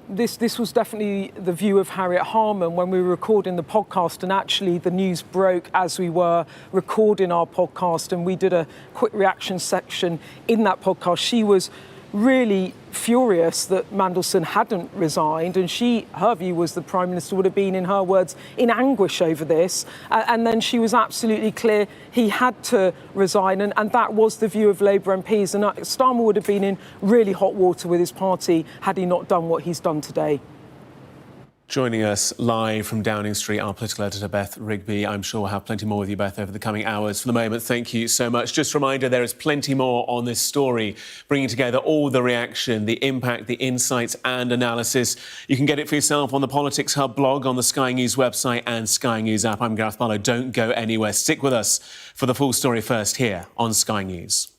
This was definitely the view of Harriet Harman when we were recording the podcast, and actually the news broke as we were recording our podcast, and we did a quick reaction section in that podcast. She was really furious that Mandelson hadn't resigned, and her view was the Prime Minister would have been, in her words, in anguish over this. And then she was absolutely clear he had to resign, and that was the view of Labour MPs. And Starmer would have been in really hot water with his party had he not done what he's done today. Joining us live from Downing Street, our political editor, Beth Rigby. I'm sure we'll have plenty more with you, Beth, over the coming hours. For the moment, thank you so much. Just a reminder, there is plenty more on this story, bringing together all the reaction, the impact, the insights and analysis. You can get it for yourself on the Politics Hub blog, on the Sky News website and Sky News app. I'm Gareth Barlow. Don't go anywhere. Stick with us for the full story first here on Sky News.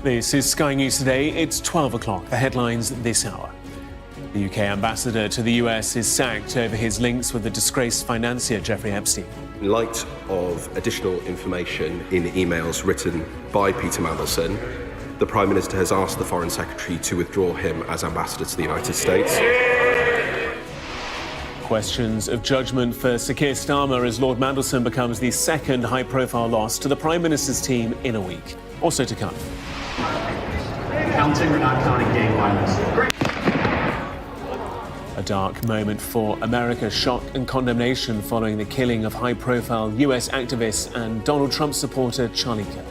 This is Sky News Today. It's 12 o'clock. The headlines this hour. The UK ambassador to the US is sacked over his links with the disgraced financier Jeffrey Epstein. In light of additional information in emails written by Peter Mandelson, the Prime Minister has asked the Foreign Secretary to withdraw him as ambassador to the United States. Questions of judgment for Sir Keir Starmer as Lord Mandelson becomes the second high-profile loss to the Prime Minister's team in a week. Also to come. Counting, we're not counting gang violence. Great. A dark moment for America, shock and condemnation following the killing of high-profile US activist and Donald Trump supporter Charlie Kirk.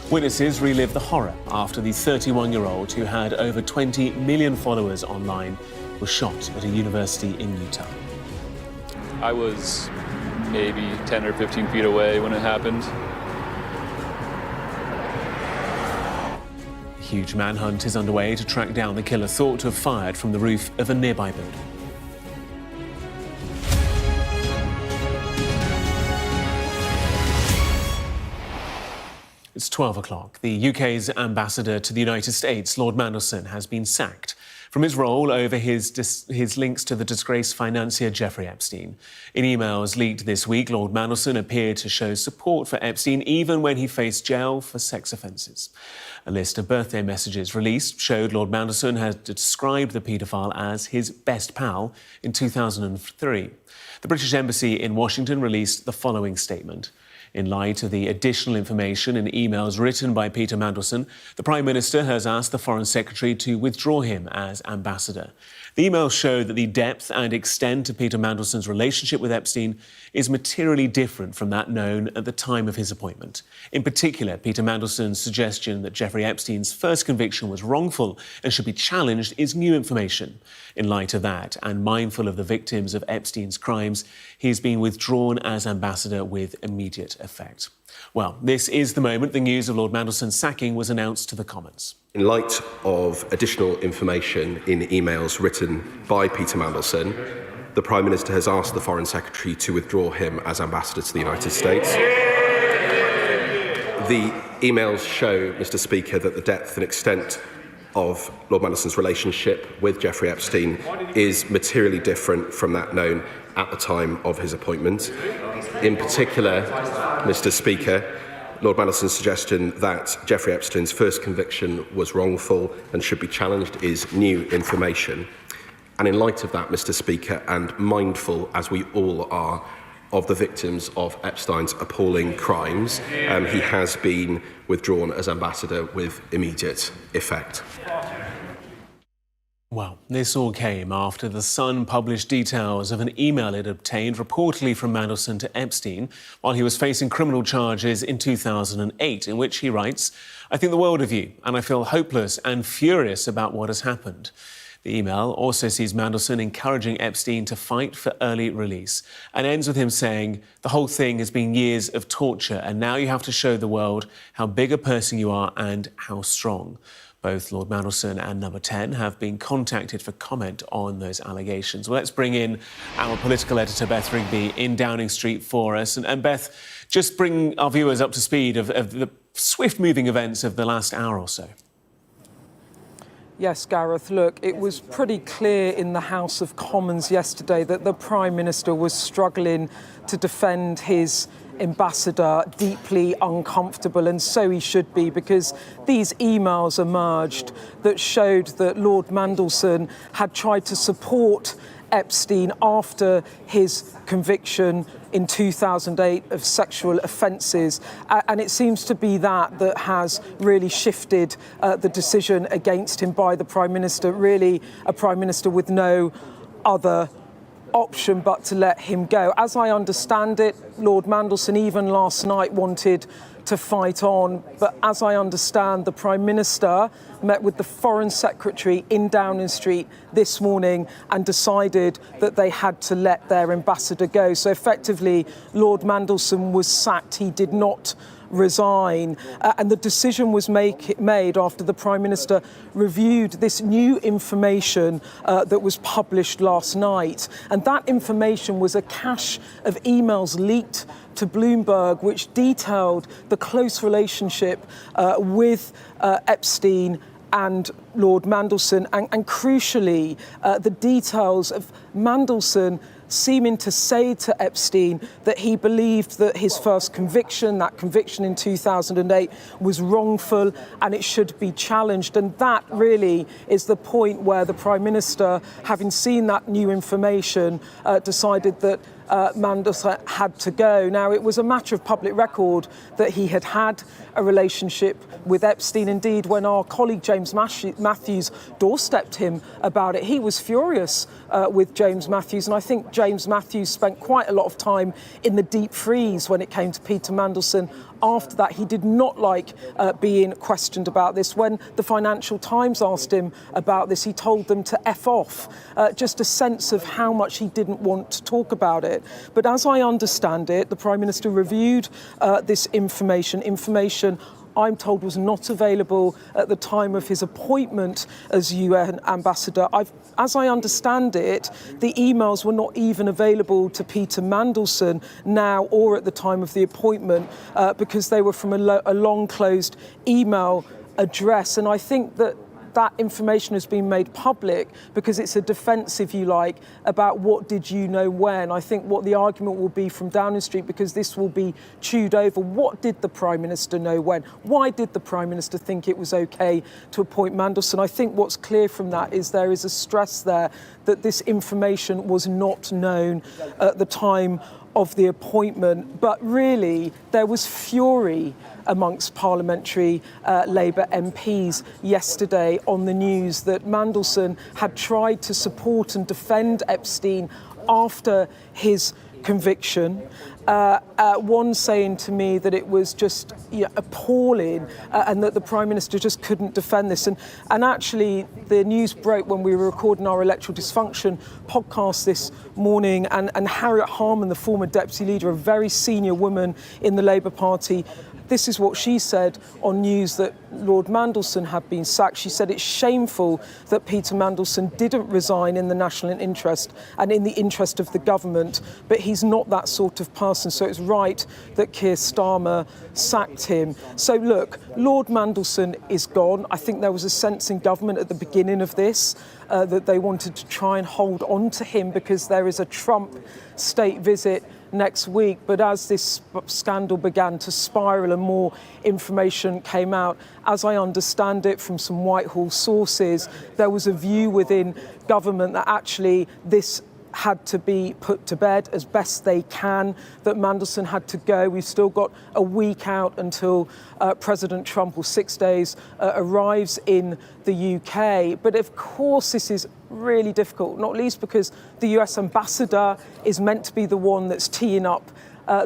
Witnesses relive the horror after the 31-year-old who had over 20 million followers online was shot at a university in Utah. I was maybe 10 or 15 feet away when it happened. A huge manhunt is underway to track down the killer thought to have fired from the roof of a nearby building. It's 12 o'clock. The UK's ambassador to the United States, Lord Mandelson, has been sacked from his role over his links to the disgraced financier Jeffrey Epstein. In emails leaked this week, Lord Mandelson appeared to show support for Epstein even when he faced jail for sex offences. A list of birthday messages released showed Lord Mandelson had described the paedophile as his best pal in 2003. The British Embassy in Washington released the following statement. In light of the additional information in emails written by Peter Mandelson, the Prime Minister has asked the Foreign Secretary to withdraw him as ambassador. The emails show that the depth and extent of Peter Mandelson's relationship with Epstein is materially different from that known at the time of his appointment. In particular, Peter Mandelson's suggestion that Jeffrey Epstein's first conviction was wrongful and should be challenged is new information. In light of that, and mindful of the victims of Epstein's crimes, he is being withdrawn as ambassador with immediate effect. Well, this is the moment the news of Lord Mandelson's sacking was announced to the Commons. In light of additional information in emails written by Peter Mandelson, the Prime Minister has asked the Foreign Secretary to withdraw him as ambassador to the United States. The emails show, Mr. Speaker, that the depth and extent of Lord Mandelson's relationship with Jeffrey Epstein is materially different from that known at the time of his appointment. In particular, Mr. Speaker, Lord Mandelson's suggestion that Jeffrey Epstein's first conviction was wrongful and should be challenged is new information. And in light of that, Mr. Speaker, and mindful, as we all are, of the victims of Epstein's appalling crimes, he has been withdrawn as ambassador with immediate effect. Well, this all came after The Sun published details of an email it obtained reportedly from Mandelson to Epstein while he was facing criminal charges in 2008, in which he writes, "I think the world of you, and I feel hopeless and furious about what has happened." The email also sees Mandelson encouraging Epstein to fight for early release and ends with him saying, "The whole thing has been years of torture, and now you have to show the world how big a person you are and how strong." Both Lord Mandelson and Number 10 have been contacted for comment on those allegations. Well, let's bring in our political editor, Beth Rigby, in Downing Street for us. And Beth, just bring our viewers up to speed of the swift-moving events of the last hour or so. Yes, Gareth, look, it was pretty clear in the House of Commons yesterday that the Prime Minister was struggling to defend his ambassador, deeply uncomfortable, and so he should be, because these emails emerged that showed that Lord Mandelson had tried to support Epstein after his conviction in 2008 of sexual offences, and it seems to be that has really shifted the decision against him by the Prime Minister, really a Prime Minister with no other option but to let him go. As I understand it, Lord Mandelson even last night wanted to fight on, but as I understand, the Prime Minister met with the Foreign Secretary in Downing Street this morning and decided that they had to let their ambassador go. So effectively, Lord Mandelson was sacked. He did not resign, and the decision was made after the Prime Minister reviewed this new information that was published last night, and that information was a cache of emails leaked to Bloomberg which detailed the close relationship with Epstein and Lord Mandelson, and crucially the details of Mandelson seeming to say to Epstein that he believed that his first conviction, that conviction in 2008, was wrongful and it should be challenged. And that really is the point where the Prime Minister, having seen that new information, decided that Mandelson had to go. Now, it was a matter of public record that he had had a relationship with Epstein. Indeed, when our colleague James Matthews doorstepped him about it, he was furious with James Matthews. And I think James Matthews spent quite a lot of time in the deep freeze when it came to Peter Mandelson. After that, he did not like being questioned about this. When the Financial Times asked him about this, he told them to F off, just a sense of how much he didn't want to talk about it. But as I understand it, the Prime Minister reviewed this information I'm told was not available at the time of his appointment as UN ambassador. As I understand it, the emails were not even available to Peter Mandelson now or at the time of the appointment because they were from a long closed email address. And I think that information has been made public because it's a defence, if you like, about what did you know when. I think what the argument will be from Downing Street, because this will be chewed over, what did the Prime Minister know when? Why did the Prime Minister think it was OK to appoint Mandelson? I think what's clear from that is there is a stress there that this information was not known at the time of the appointment. But really, there was fury amongst parliamentary Labour MPs yesterday on the news that Mandelson had tried to support and defend Epstein after his conviction. One saying to me that it was just appalling and that the Prime Minister just couldn't defend this. And actually, the news broke when we were recording our Electoral Dysfunction podcast this morning, and Harriet Harman, the former Deputy Leader, a very senior woman in the Labour Party, this is what she said on news that Lord Mandelson had been sacked. She said it's shameful that Peter Mandelson didn't resign in the national interest and in the interest of the government, but he's not that sort of person. So it's right that Keir Starmer sacked him. So look, Lord Mandelson is gone. I think there was a sense in government at the beginning of this that they wanted to try and hold on to him because there is a Trump state visit next week. But as this scandal began to spiral and more information came out, as I understand it from some Whitehall sources, there was a view within government that actually this had to be put to bed as best they can, that Mandelson had to go. We've still got a week out until President Trump, or 6 days, arrives in the UK. But of course this is really difficult, not least because the US ambassador is meant to be the one that's teeing up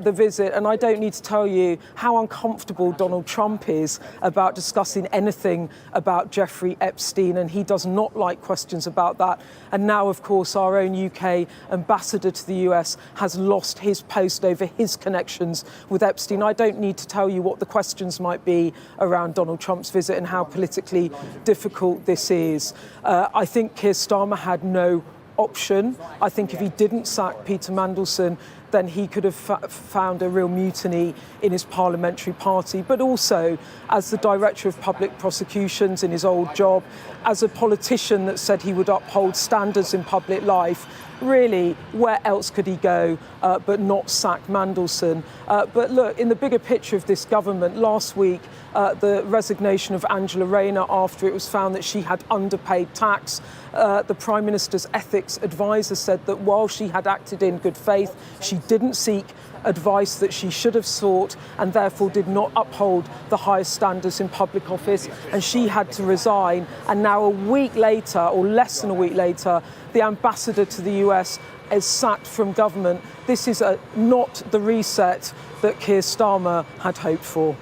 the visit. And I don't need to tell you how uncomfortable Donald Trump is about discussing anything about Jeffrey Epstein, and he does not like questions about that. And now, of course, our own UK ambassador to the US has lost his post over his connections with Epstein. I don't need to tell you what the questions might be around Donald Trump's visit and how politically difficult this is. I think Keir Starmer had no option. I think if he didn't sack Peter Mandelson, then he could have found a real mutiny in his parliamentary party. But also, as the Director of Public Prosecutions in his old job, as a politician that said he would uphold standards in public life, really, where else could he go but not sack Mandelson? But look, in the bigger picture of this government, last week, the resignation of Angela Rayner after it was found that she had underpaid tax. The Prime Minister's ethics advisor said that while she had acted in good faith, she didn't seek advice that she should have sought and therefore did not uphold the highest standards in public office, and she had to resign. And now a week later, or less than a week later, the ambassador to the US is sacked from government. This is not the reset that Keir Starmer had hoped for.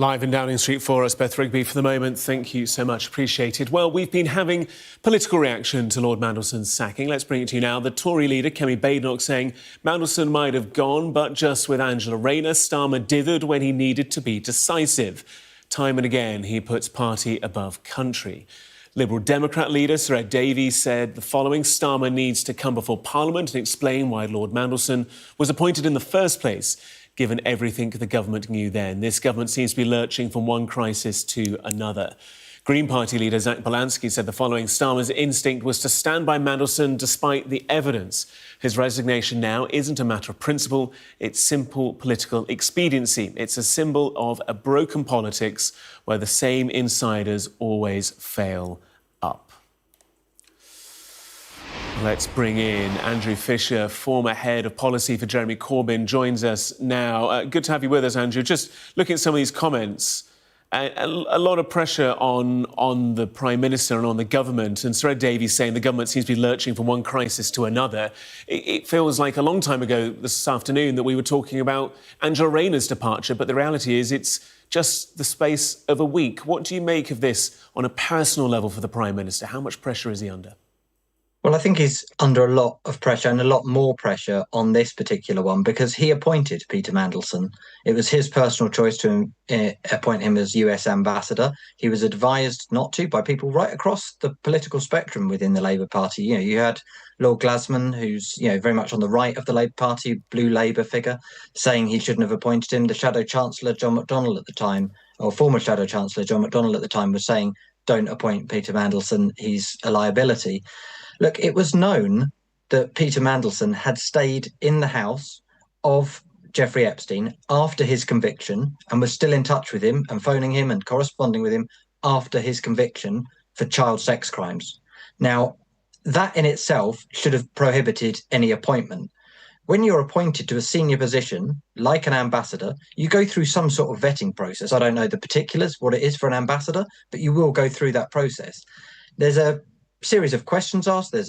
Live in Downing Street for us, Beth Rigby, for the moment. Thank you so much. Appreciated. Well, we've been having political reaction to Lord Mandelson's sacking. Let's bring it to you now. The Tory leader, Kemi Badenoch, saying Mandelson might have gone, but just with Angela Rayner, Starmer dithered when he needed to be decisive. Time and again, he puts party above country. Liberal Democrat leader Sir Ed Davey said the following: Starmer needs to come before Parliament and explain why Lord Mandelson was appointed in the first place, given everything the government knew then. This government seems to be lurching from one crisis to another. Green Party leader Zach Balansky said the following: Starmer's instinct was to stand by Mandelson despite the evidence. His resignation now isn't a matter of principle, it's simple political expediency. It's a symbol of a broken politics where the same insiders always fail up. Let's bring in Andrew Fisher, former head of policy for Jeremy Corbyn, joins us now. Good to have you with us, Andrew. Just looking at some of these comments, a lot of pressure on the Prime Minister and on the government, and Sir Ed Davies saying the government seems to be lurching from one crisis to another. It feels like a long time ago this afternoon that we were talking about Angela Rayner's departure, but the reality is it's just the space of a week. What do you make of this on a personal level for the Prime Minister? How much pressure is he under? Well, I think he's under a lot of pressure, and a lot more pressure on this particular one, because he appointed Peter Mandelson. It was his personal choice to appoint him as US ambassador. He was advised not to by people right across the political spectrum within the Labour Party. You know, you had Lord Glasman, who's very much on the right of the Labour Party, blue Labour figure, saying he shouldn't have appointed him. The Shadow Chancellor John McDonnell at the time, or former Shadow Chancellor John McDonnell at the time, was saying, "Don't appoint Peter Mandelson. He's a liability." Look, it was known that Peter Mandelson had stayed in the house of Jeffrey Epstein after his conviction and was still in touch with him and phoning him and corresponding with him after his conviction for child sex crimes. Now, that in itself should have prohibited any appointment. When you're appointed to a senior position, like an ambassador, you go through some sort of vetting process. I don't know the particulars, what it is for an ambassador, but you will go through that process. There's a series of questions asked. There's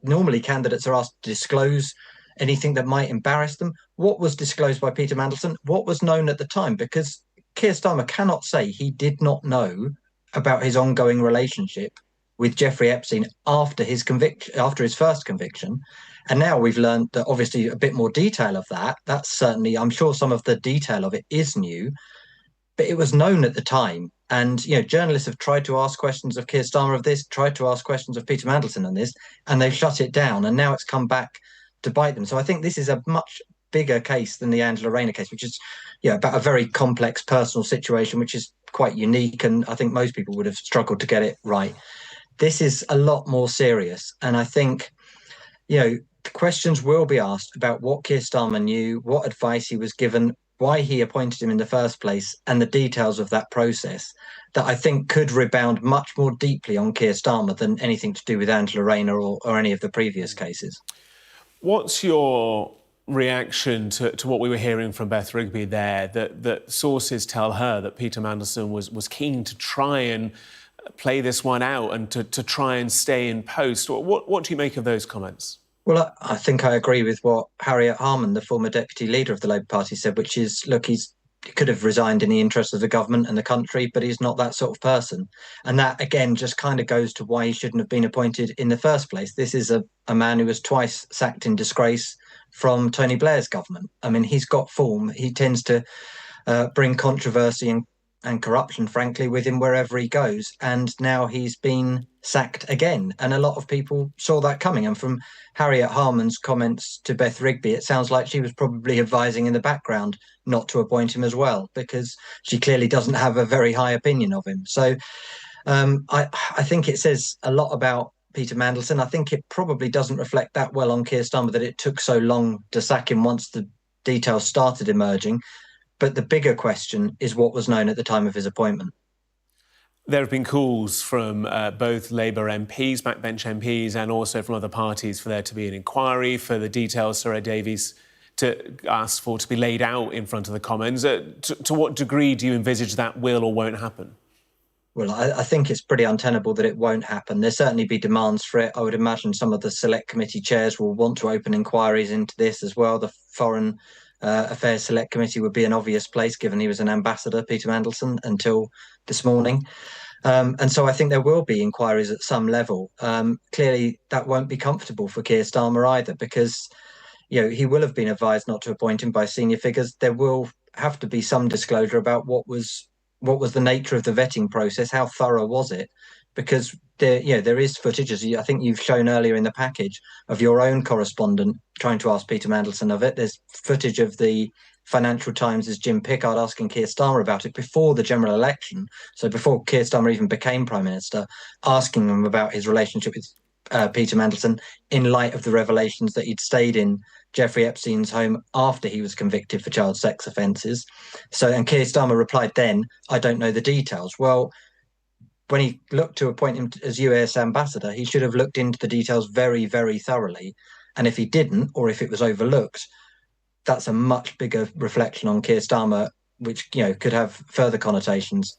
normally candidates are asked to disclose anything that might embarrass them. What was disclosed by Peter Mandelson? What was known at the time? Because Keir Starmer cannot say he did not know about his ongoing relationship with Jeffrey Epstein after his conviction, after his first conviction. And now we've learned that obviously a bit more detail of that. That's certainly, I'm sure some of the detail of it is new, but it was known at the time. And, journalists have tried to ask questions of Keir Starmer of this, tried to ask questions of Peter Mandelson on this, and they've shut it down. And now it's come back to bite them. So I think this is a much bigger case than the Angela Rayner case, which is about a very complex personal situation, which is quite unique. And I think most people would have struggled to get it right. This is a lot more serious. And I think, questions will be asked about what Keir Starmer knew, what advice he was given, why he appointed him in the first place, and the details of that process that I think could rebound much more deeply on Keir Starmer than anything to do with Angela Rayner or any of the previous cases. What's your reaction to what we were hearing from Beth Rigby there, that sources tell her that Peter Mandelson was keen to try and play this one out and to try and stay in post? What do you make of those comments? Well, I think I agree with what Harriet Harman, the former deputy leader of the Labour Party, said, which is, look, he could have resigned in the interest of the government and the country, but he's not that sort of person. And that, again, just kind of goes to why he shouldn't have been appointed in the first place. This is a man who was twice sacked in disgrace from Tony Blair's government. I mean, he's got form. He tends to bring controversy and corruption, frankly, with him wherever he goes. And now he's been sacked again. And a lot of people saw that coming. And from Harriet Harman's comments to Beth Rigby, it sounds like she was probably advising in the background not to appoint him as well, because she clearly doesn't have a very high opinion of him. So I think it says a lot about Peter Mandelson. I think it probably doesn't reflect that well on Keir Starmer that it took so long to sack him once the details started emerging. But the bigger question is what was known at the time of his appointment. There have been calls from both Labour MPs, backbench MPs, and also from other parties for there to be an inquiry, for the details Sir Ed Davies to ask for to be laid out in front of the Commons. To what degree do you envisage that will or won't happen? Well, I think it's pretty untenable that it won't happen. There'll certainly be demands for it. I would imagine some of the select committee chairs will want to open inquiries into this as well. The Foreign Affairs Select Committee would be an obvious place, given he was an ambassador, Peter Mandelson, until this morning. And so I think there will be inquiries at some level. Clearly, that won't be comfortable for Keir Starmer either, because he will have been advised not to appoint him by senior figures. There will have to be some disclosure about what was the nature of the vetting process, how thorough was it, because there is footage, as I think you've shown earlier in the package, of your own correspondent trying to ask Peter Mandelson of it. There's footage of the Financial Times' Jim Pickard asking Keir Starmer about it before the general election, so before Keir Starmer even became Prime Minister, asking him about his relationship with Peter Mandelson in light of the revelations that he'd stayed in Jeffrey Epstein's home after he was convicted for child sex offences. And Keir Starmer replied then, "I don't know the details." Well, when he looked to appoint him as US ambassador, he should have looked into the details very, very thoroughly. And if he didn't, or if it was overlooked, that's a much bigger reflection on Keir Starmer, which could have further connotations.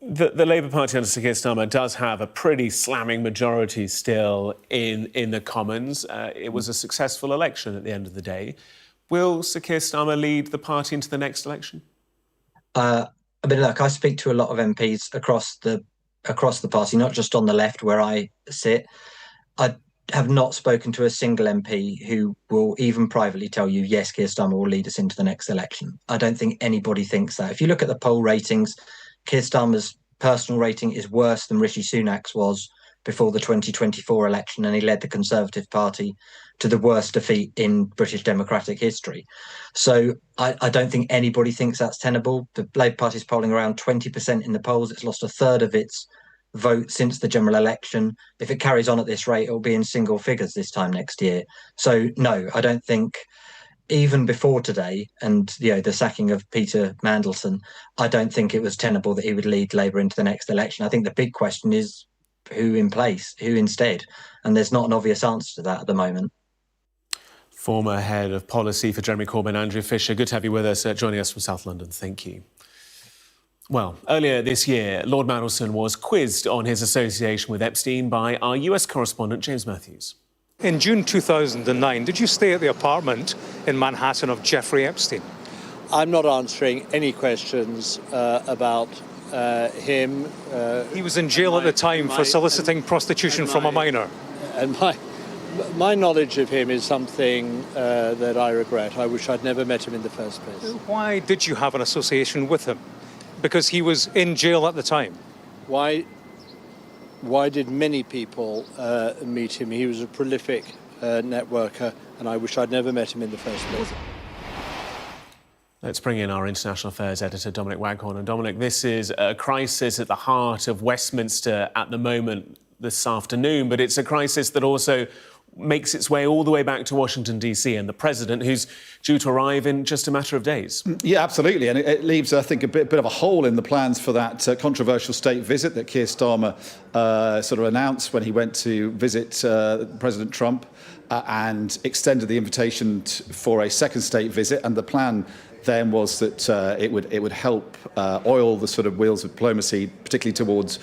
The Labour Party under Sir Keir Starmer does have a pretty slamming majority still in the Commons. It was a successful election at the end of the day. Will Sir Keir Starmer lead the party into the next election? I mean, look, I speak to a lot of MPs across the party, not just on the left where I sit. I have not spoken to a single MP who will even privately tell you, yes, Keir Starmer will lead us into the next election. I don't think anybody thinks that. If you look at the poll ratings, Keir Starmer's personal rating is worse than Rishi Sunak's was before the 2024 election, and he led the Conservative Party to the worst defeat in British democratic history. So I don't think anybody thinks that's tenable. The Labour Party is polling around 20% in the polls. It's lost a third of its vote since the general election. If it carries on at this rate, it will be in single figures this time next year. So no, I don't think, even before today and the sacking of Peter Mandelson, I don't think it was tenable that he would lead Labour into the next election. I think the big question is who in place, who instead, and there's not an obvious answer to that at the moment. Former head of policy for Jeremy Corbyn, Andrew Fisher, good to have you with us, joining us from South London. Thank you. Well, earlier this year, Lord Mandelson was quizzed on his association with Epstein by our US correspondent, James Matthews. In June 2009, did you stay at the apartment in Manhattan of Jeffrey Epstein? I'm not answering any questions about him. He was in jail at the time for soliciting prostitution from a minor. And my knowledge of him is something that I regret. I wish I'd never met him in the first place. Why did you have an association with him? Because he was in jail at the time. Why did many people meet him? He was a prolific networker, and I wish I'd never met him in the first place. Let's bring in our international affairs editor, Dominic Waghorn. And Dominic, this is a crisis at the heart of Westminster at the moment this afternoon, but it's a crisis that also makes its way all the way back to Washington, D.C. and the president, who's due to arrive in just a matter of days. Yeah, absolutely. And it leaves, I think, a bit of a hole in the plans for that controversial state visit that Keir Starmer sort of announced when he went to visit President Trump and extended the invitation for a second state visit. And the plan then was that it would help oil the sort of wheels of diplomacy, particularly towards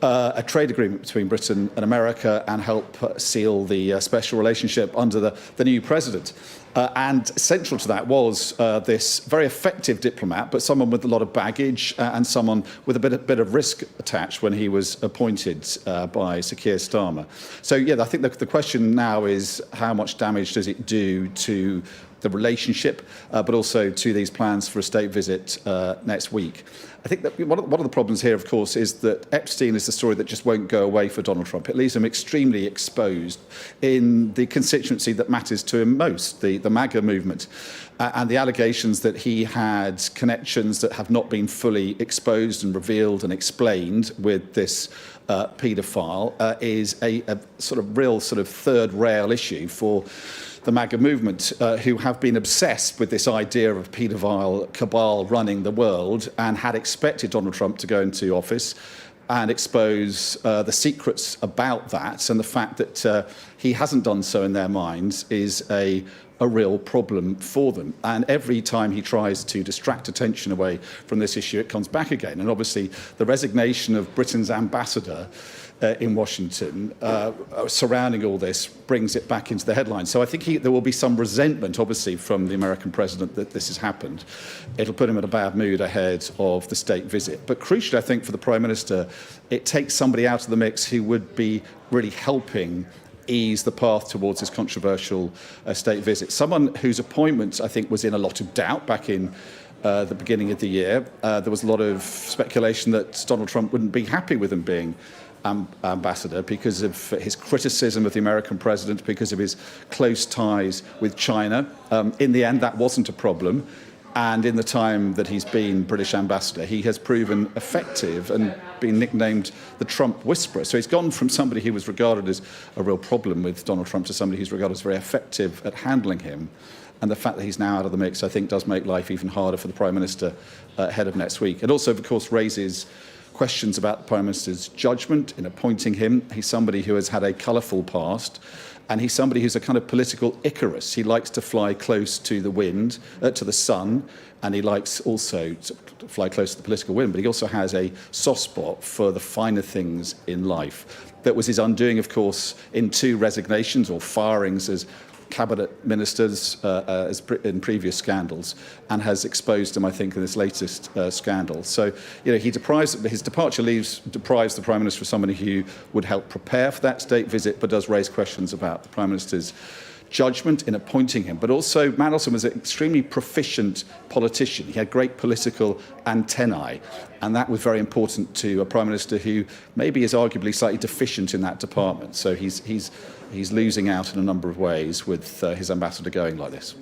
a trade agreement between Britain and America, and help seal the special relationship under the new president. And central to that was this very effective diplomat, but someone with a lot of baggage and someone with a bit of risk attached when he was appointed by Sir Keir Starmer. So, yeah, I think the question now is how much damage does it do to the relationship, but also to these plans for a state visit next week. I think that one of the problems here, of course, is that Epstein is the story that just won't go away for Donald Trump. It leaves him extremely exposed in the constituency that matters to him most, the MAGA movement. And the allegations that he had connections that have not been fully exposed and revealed and explained with this paedophile is a sort of real sort of third rail issue for the MAGA movement, who have been obsessed with this idea of a paedophile cabal running the world and had expected Donald Trump to go into office and expose the secrets about that. And the fact that he hasn't done so in their minds is a real problem for them. And every time he tries to distract attention away from this issue, it comes back again. And obviously, the resignation of Britain's ambassador in Washington surrounding all this brings it back into the headlines. So I think there will be some resentment, obviously, from the American president that this has happened. It'll put him in a bad mood ahead of the state visit. But crucially, I think, for the Prime Minister, it takes somebody out of the mix who would be really helping ease the path towards this controversial state visit. Someone whose appointment, I think, was in a lot of doubt back in the beginning of the year. There was a lot of speculation that Donald Trump wouldn't be happy with him being ambassador because of his criticism of the American president, because of his close ties with China. In the end, that wasn't a problem. And in the time that he's been British ambassador, he has proven effective and been nicknamed the Trump whisperer. So he's gone from somebody who was regarded as a real problem with Donald Trump to somebody who's regarded as very effective at handling him. And the fact that he's now out of the mix, I think, does make life even harder for the Prime Minister ahead of next week. It also, of course, raises questions about the Prime Minister's judgment in appointing him. He's somebody who has had a colourful past, and he's somebody who's a kind of political Icarus. He likes to fly close to the wind, to the sun, and he likes also to fly close to the political wind, but he also has a soft spot for the finer things in life. That was his undoing, of course, in 2 resignations or firings as cabinet ministers in previous scandals, and has exposed him, I think, in this latest scandal. So, his departure deprives the Prime Minister of somebody who would help prepare for that state visit, but does raise questions about the Prime Minister's judgment in appointing him. But also, Mandelson was an extremely proficient politician. He had great political antennae, and that was very important to a Prime Minister who maybe is arguably slightly deficient in that department. So he's losing out in a number of ways with his ambassador going like this.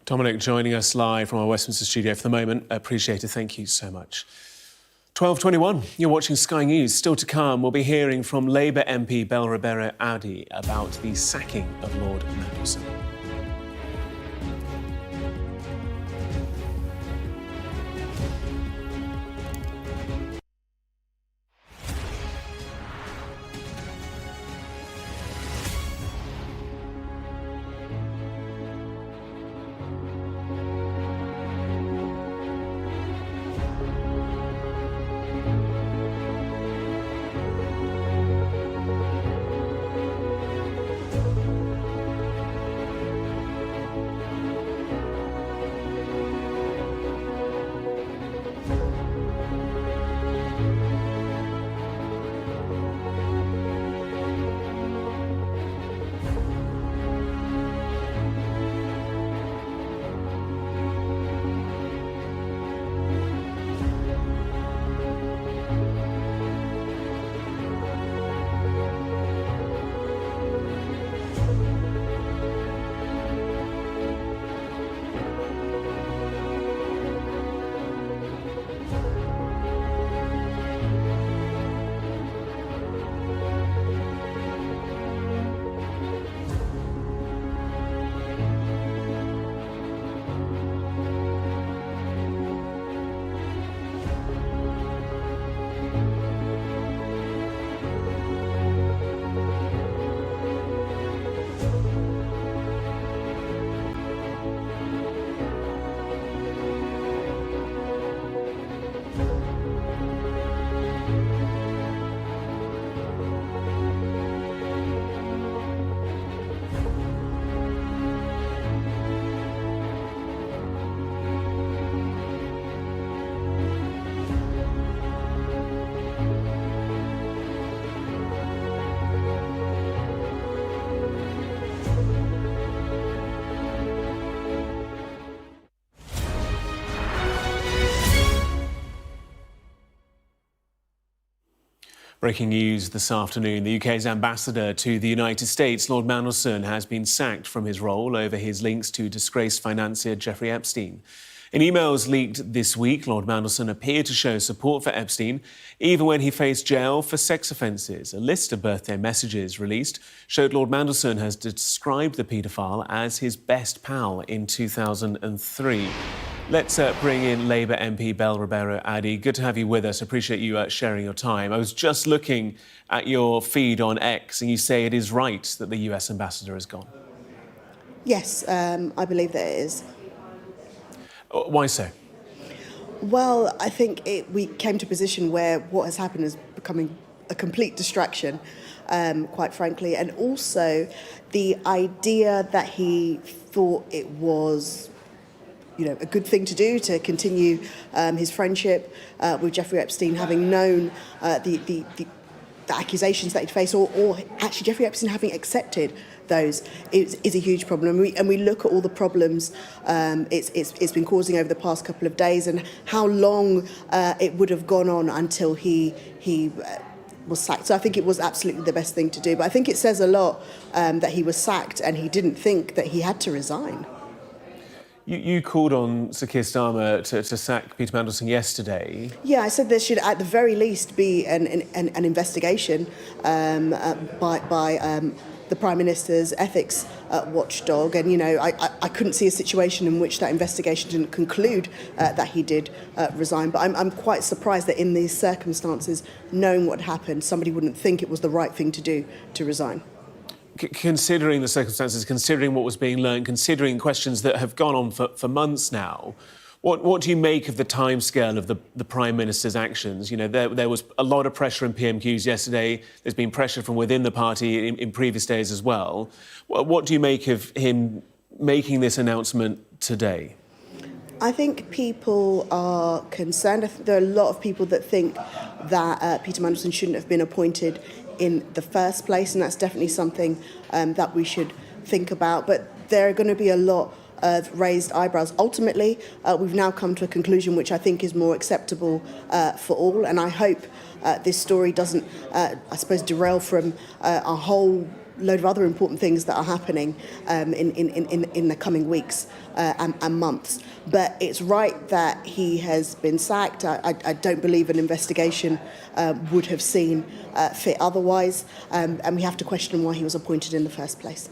Dominic joining us live from our Westminster studio for the moment. Appreciate it. Thank you so much. 12:21, you're watching Sky News. Still to come, we'll be hearing from Labour MP Ribeiro-Addy about the sacking of Lord Mandelson. Breaking news this afternoon. The UK's ambassador to the United States, Lord Mandelson, has been sacked from his role over his links to disgraced financier Jeffrey Epstein. In emails leaked this week, Lord Mandelson appeared to show support for Epstein, even when he faced jail for sex offences. A list of birthday messages released showed Lord Mandelson has described the paedophile as his best pal in 2003. Let's bring in Labour MP Ribeiro-Addy. Good to have you with us. Appreciate you sharing your time. I was just looking at your feed on X, and you say it is right that the US ambassador has gone. Yes, I believe that it is. Why so? Well, I think we came to a position where what has happened is becoming a complete distraction, quite frankly, and also the idea that he thought it was a good thing to do to continue his friendship with Jeffrey Epstein, having known the accusations that he'd faced, or actually Jeffrey Epstein having accepted those, is a huge problem. And we look at all the problems it's been causing over the past couple of days, and how long it would have gone on until he was sacked. So I think it was absolutely the best thing to do. But I think it says a lot that he was sacked and he didn't think that he had to resign. You called on Sir Keir Starmer to sack Peter Mandelson yesterday. Yeah, I said there should at the very least be an investigation by the Prime Minister's ethics watchdog. And, you know, I couldn't see a situation in which that investigation didn't conclude that he did resign. But I'm quite surprised that in these circumstances, knowing what happened, somebody wouldn't think it was the right thing to do to resign. Considering the circumstances, considering what was being learned, considering questions that have gone on for months now, what do you make of the timescale of the Prime Minister's actions? You know, there was a lot of pressure in PMQs yesterday. There's been pressure from within the party in previous days as well. What do you make of him making this announcement today? I think people are concerned. I think there are a lot of people that think that Peter Mandelson shouldn't have been appointed in the first place, and that's definitely something that we should think about. But there are going to be a lot of raised eyebrows. Ultimately, we've now come to a conclusion which I think is more acceptable for all, and I hope this story doesn't, I suppose, derail from a whole load of other important things that are happening in the coming weeks and months. But it's right that he has been sacked. I don't believe an investigation would have seen fit otherwise, and we have to question why he was appointed in the first place.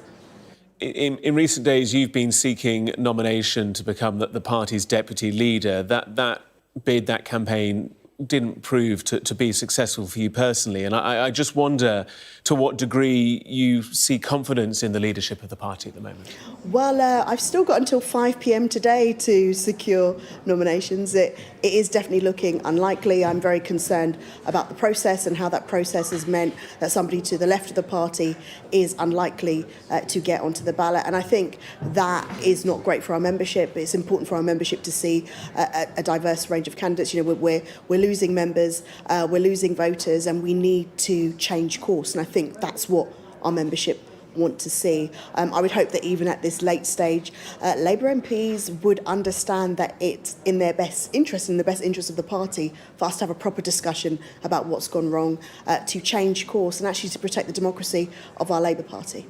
In recent days, you've been seeking nomination to become the party's deputy leader. That bid, that campaign, didn't prove to be successful for you personally. And I just wonder to what degree you see confidence in the leadership of the party at the moment. Well, I've still got until 5 p.m. today to secure nominations. It is definitely looking unlikely. I'm very concerned about the process and how that process has meant that somebody to the left of the party is unlikely to get onto the ballot. And I think that is not great for our membership. It's important for our membership to see a diverse range of candidates. You know, we're losing members, we're losing voters, and we need to change course. And I think that's what our membership want to see. I would hope that even at this late stage, Labour MPs would understand that it's in their best interest, in the best interest of the party, for us to have a proper discussion about what's gone wrong, to change course and actually to protect the democracy of our Labour Party.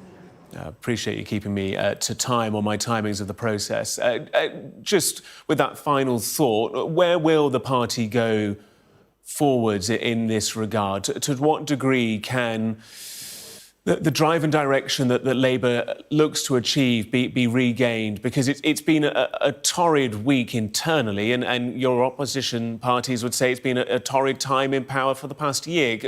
I appreciate you keeping me to time on my timings of the process. Just with that final thought, where will the party go forwards in this regard? To what degree can the drive and direction that Labour looks to achieve be regained? Because it's been a torrid week internally, and your opposition parties would say it's been a torrid time in power for the past year.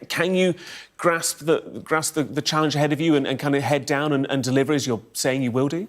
Can you grasp the challenge ahead of you and kind of head down and deliver as you're saying you will do?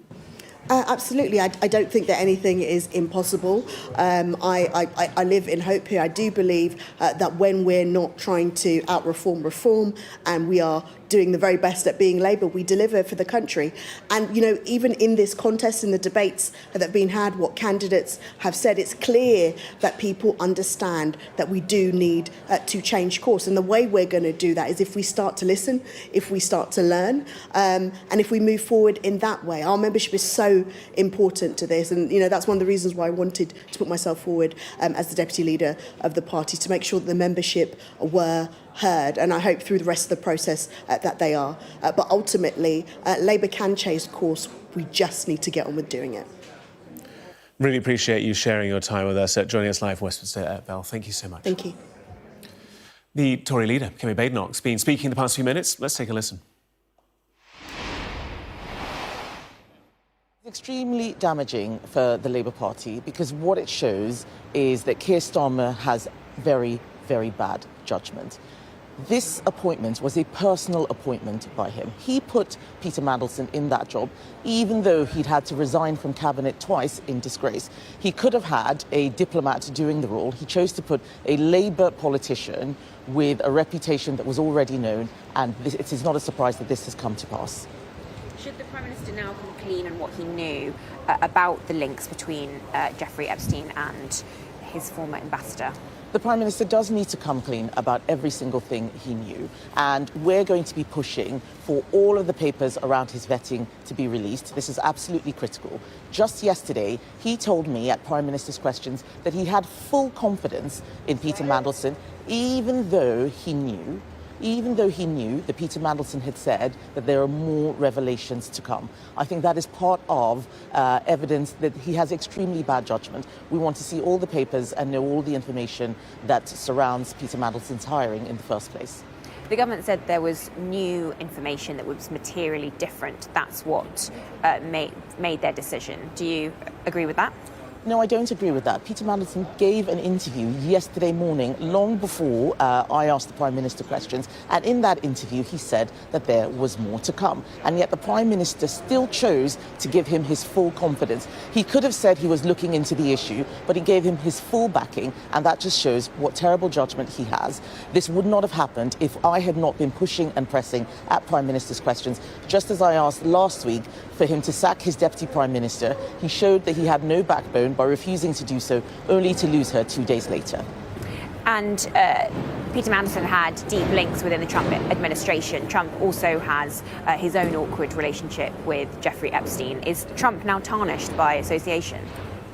Absolutely. I don't think that anything is impossible. I live in hope here. I do believe that when we're not trying to reform, and we are doing the very best at being Labour, we deliver for the country. And, you know, even in this contest, in the debates that have been had, what candidates have said, it's clear that people understand that we do need to change course. And the way we're going to do that is if we start to listen, if we start to learn, and if we move forward in that way. Our membership is so important to this. And, you know, that's one of the reasons why I wanted to put myself forward as the deputy leader of the party, to make sure that the membership were heard, and I hope through the rest of the process that they are. But ultimately, Labour can change course. We just need to get on with doing it. Really appreciate you sharing your time with us, joining us live from Westminster, Bell. Thank you so much. Thank you. The Tory leader, Kemi Badenoch's been speaking the past few minutes. Let's take a listen. It's extremely damaging for the Labour Party because what it shows is that Keir Starmer has very, very bad judgment. This appointment was a personal appointment by him. He put Peter Mandelson in that job, even though he'd had to resign from cabinet twice in disgrace. He could have had a diplomat doing the role. He chose to put a Labour politician with a reputation that was already known, and it is not a surprise that this has come to pass. Should the Prime Minister now come clean on what he knew about the links between Jeffrey Epstein and his former ambassador? The Prime Minister does need to come clean about every single thing he knew, and we're going to be pushing for all of the papers around his vetting to be released. This is absolutely critical. Just yesterday, he told me at Prime Minister's questions that he had full confidence in Peter Mandelson, even though he knew that Peter Mandelson had said that there are more revelations to come. I think that is part of evidence that he has extremely bad judgment. We want to see all the papers and know all the information that surrounds Peter Mandelson's hiring in the first place. The government said there was new information that was materially different. That's what made their decision. Do you agree with that? No, I don't agree with that. Peter Mandelson gave an interview yesterday morning, long before I asked the Prime Minister questions. And in that interview, he said that there was more to come. And yet the Prime Minister still chose to give him his full confidence. He could have said he was looking into the issue, but he gave him his full backing. And that just shows what terrible judgment he has. This would not have happened if I had not been pushing and pressing at Prime Minister's questions. Just as I asked last week for him to sack his Deputy Prime Minister, he showed that he had no backbone by refusing to do so, only to lose her 2 days later. And Peter Mandelson had deep links within the Trump administration. Trump also has his own awkward relationship with Jeffrey Epstein. Is Trump now tarnished by association?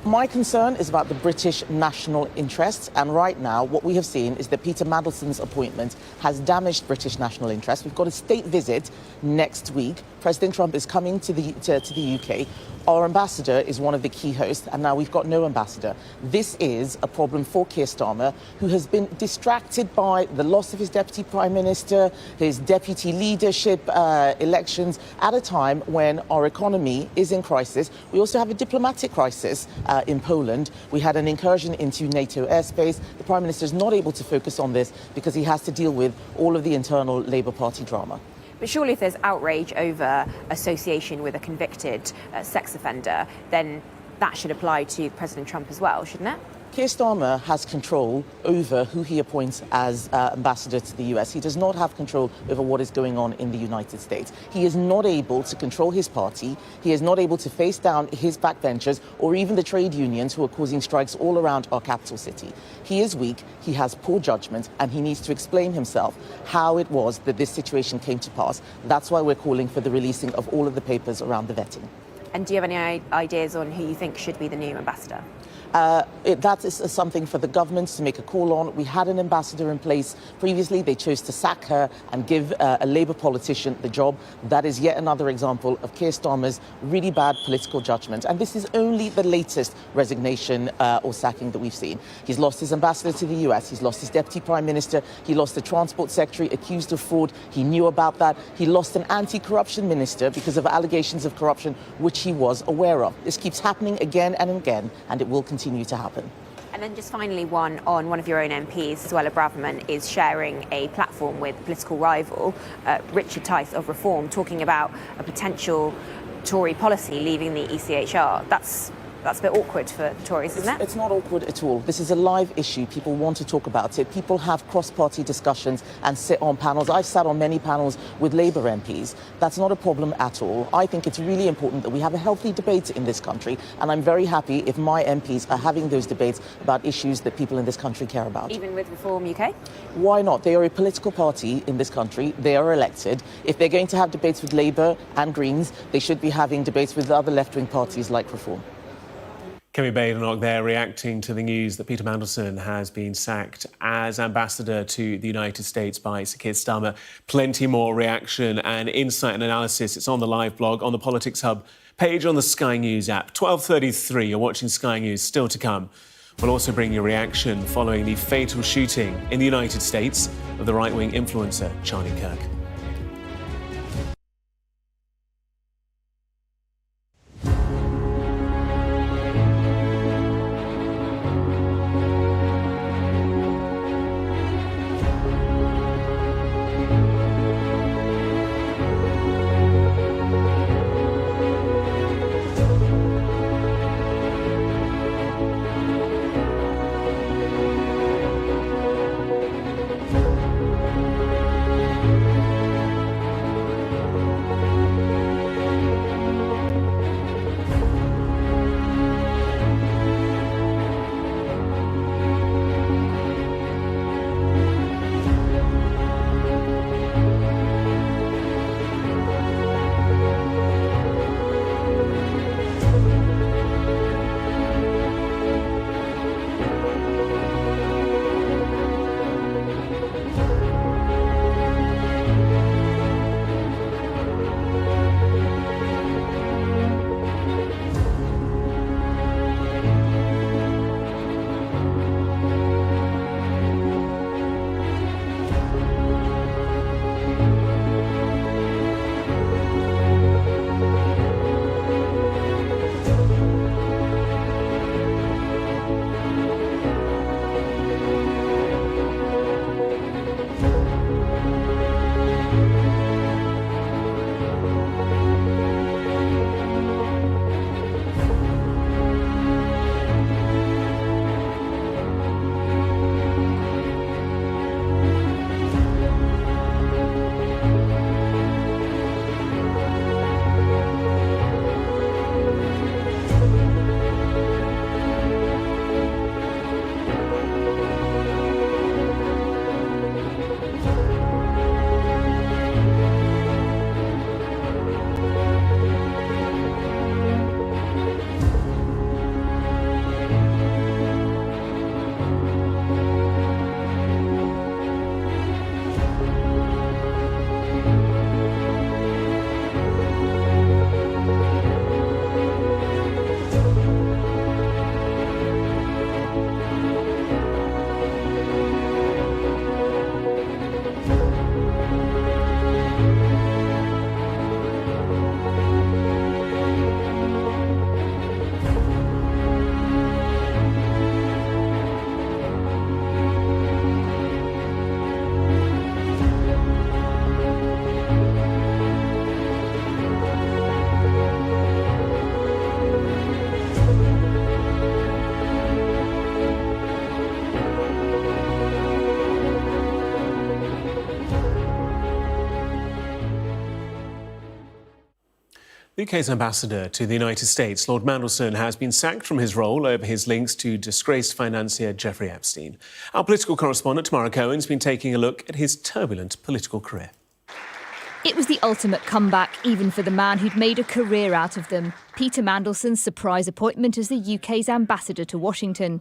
My concern is about the British national interests, and right now what we have seen is that Peter Mandelson's appointment has damaged British national interests. We've got a state visit next week. President Trump is coming to the UK. Our ambassador is one of the key hosts, and now we've got no ambassador. This is a problem for Keir Starmer, who has been distracted by the loss of his deputy prime minister, his deputy leadership elections, at a time when our economy is in crisis. We also have a diplomatic crisis in Poland. We had an incursion into NATO airspace. The Prime Minister is not able to focus on this because he has to deal with all of the internal Labour Party drama. But surely if there's outrage over association with a convicted sex offender, then that should apply to President Trump as well, shouldn't it? Keir Starmer has control over who he appoints as ambassador to the US. He does not have control over what is going on in the United States. He is not able to control his party. He is not able to face down his backbenchers or even the trade unions who are causing strikes all around our capital city. He is weak, he has poor judgment, and he needs to explain himself how it was that this situation came to pass. That's why we're calling for the releasing of all of the papers around the vetting. And do you have any ideas on who you think should be the new ambassador? That is something for the government to make a call on. We had an ambassador in place previously. They chose to sack her and give a Labour politician the job. That is yet another example of Keir Starmer's really bad political judgment. And this is only the latest resignation or sacking that we've seen. He's lost his ambassador to the US. He's lost his deputy prime minister. He lost the transport secretary accused of fraud. He knew about that. He lost an anti-corruption minister because of allegations of corruption, which he was aware of. This keeps happening again and again, and it will continue to happen. And then just finally one of your own MPs, Suella Braverman, is sharing a platform with political rival Richard Tice of Reform, talking about a potential Tory policy leaving the ECHR. That's a bit awkward for Tories, isn't it? It's not awkward at all. This is a live issue. People want to talk about it. People have cross-party discussions and sit on panels. I've sat on many panels with Labour MPs. That's not a problem at all. I think it's really important that we have a healthy debate in this country, and I'm very happy if my MPs are having those debates about issues that people in this country care about. Even with Reform UK? Why not? They are a political party in this country. They are elected. If they're going to have debates with Labour and Greens, they should be having debates with other left-wing parties like Reform. Kemi Badenoch there reacting to the news that Peter Mandelson has been sacked as ambassador to the United States by Sir Keir Starmer. Plenty more reaction and insight and analysis. It's on the live blog, on the Politics Hub page on the Sky News app. 12:33, you're watching Sky News, still to come. We'll also bring you reaction following the fatal shooting in the United States of the right-wing influencer Charlie Kirk. UK's ambassador to the United States, Lord Mandelson, has been sacked from his role over his links to disgraced financier Jeffrey Epstein. Our political correspondent, Tamara Cohen's been taking a look at his turbulent political career. It was the ultimate comeback, even for the man who'd made a career out of them. Peter Mandelson's surprise appointment as the UK's ambassador to Washington.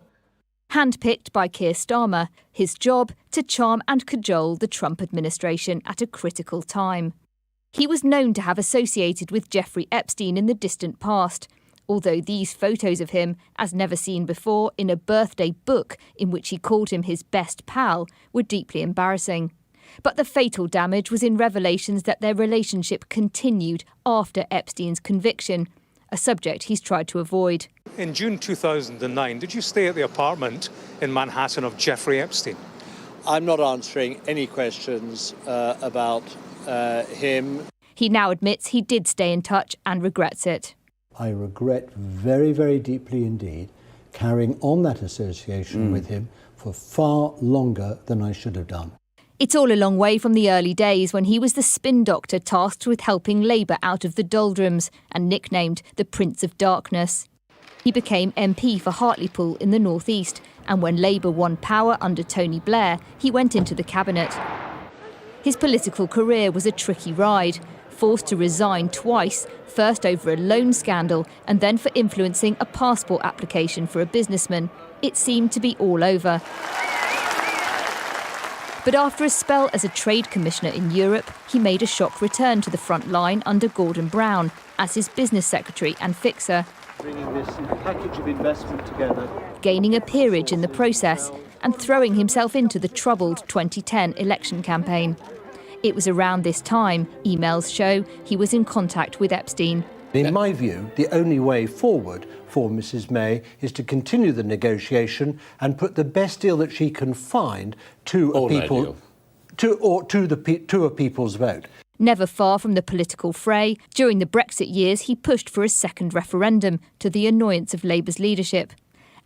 Handpicked by Keir Starmer, his job to charm and cajole the Trump administration at a critical time. He was known to have associated with Jeffrey Epstein in the distant past, although these photos of him, as never seen before, in a birthday book in which he called him his best pal, were deeply embarrassing. But the fatal damage was in revelations that their relationship continued after Epstein's conviction, a subject he's tried to avoid. In June 2009, did you stay at the apartment in Manhattan of Jeffrey Epstein? I'm not answering any questions about him. He now admits he did stay in touch and regrets it. I regret very, very deeply indeed carrying on that association with him for far longer than I should have done. It's all a long way from the early days when he was the spin doctor tasked with helping Labour out of the doldrums and nicknamed the Prince of Darkness. He became MP for Hartlepool in the North East, and when Labour won power under Tony Blair, he went into the cabinet. His political career was a tricky ride, forced to resign twice, first over a loan scandal and then for influencing a passport application for a businessman. It seemed to be all over. But after a spell as a trade commissioner in Europe, he made a shock return to the front line under Gordon Brown as his business secretary and fixer, Bringing this package of investment together. Gaining a peerage in the process and throwing himself into the troubled 2010 election campaign. It was around this time, emails show, he was in contact with Epstein. In my view, the only way forward for Mrs May is to continue the negotiation and put the best deal that she can find to a people's vote. Never far from the political fray, during the Brexit years he pushed for a second referendum, to the annoyance of Labour's leadership.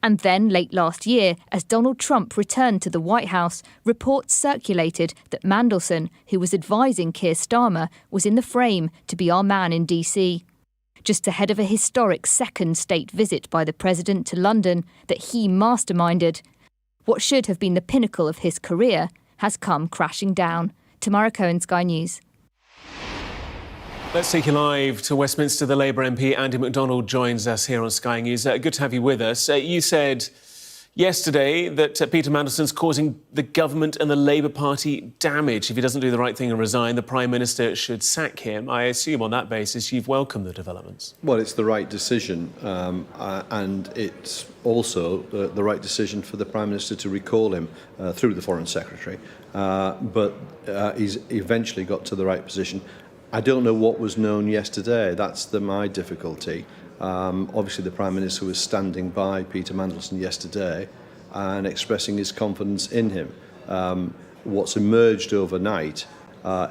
And then, late last year, as Donald Trump returned to the White House, reports circulated that Mandelson, who was advising Keir Starmer, was in the frame to be our man in DC. Just ahead of a historic second state visit by the President to London that he masterminded. What should have been the pinnacle of his career has come crashing down. Tamara Cohen, Sky News. Let's take you live to Westminster. The Labour MP Andy MacDonald joins us here on Sky News. Good to have you with us. You said yesterday that Peter Mandelson's causing the government and the Labour Party damage. If he doesn't do the right thing and resign, the Prime Minister should sack him. I assume on that basis you've welcomed the developments. Well, it's the right decision, and it's also the right decision for the Prime Minister to recall him through the Foreign Secretary. But he's eventually got to the right position. I don't know what was known yesterday. That's my difficulty. Obviously, the Prime Minister was standing by Peter Mandelson yesterday and expressing his confidence in him. What's emerged overnight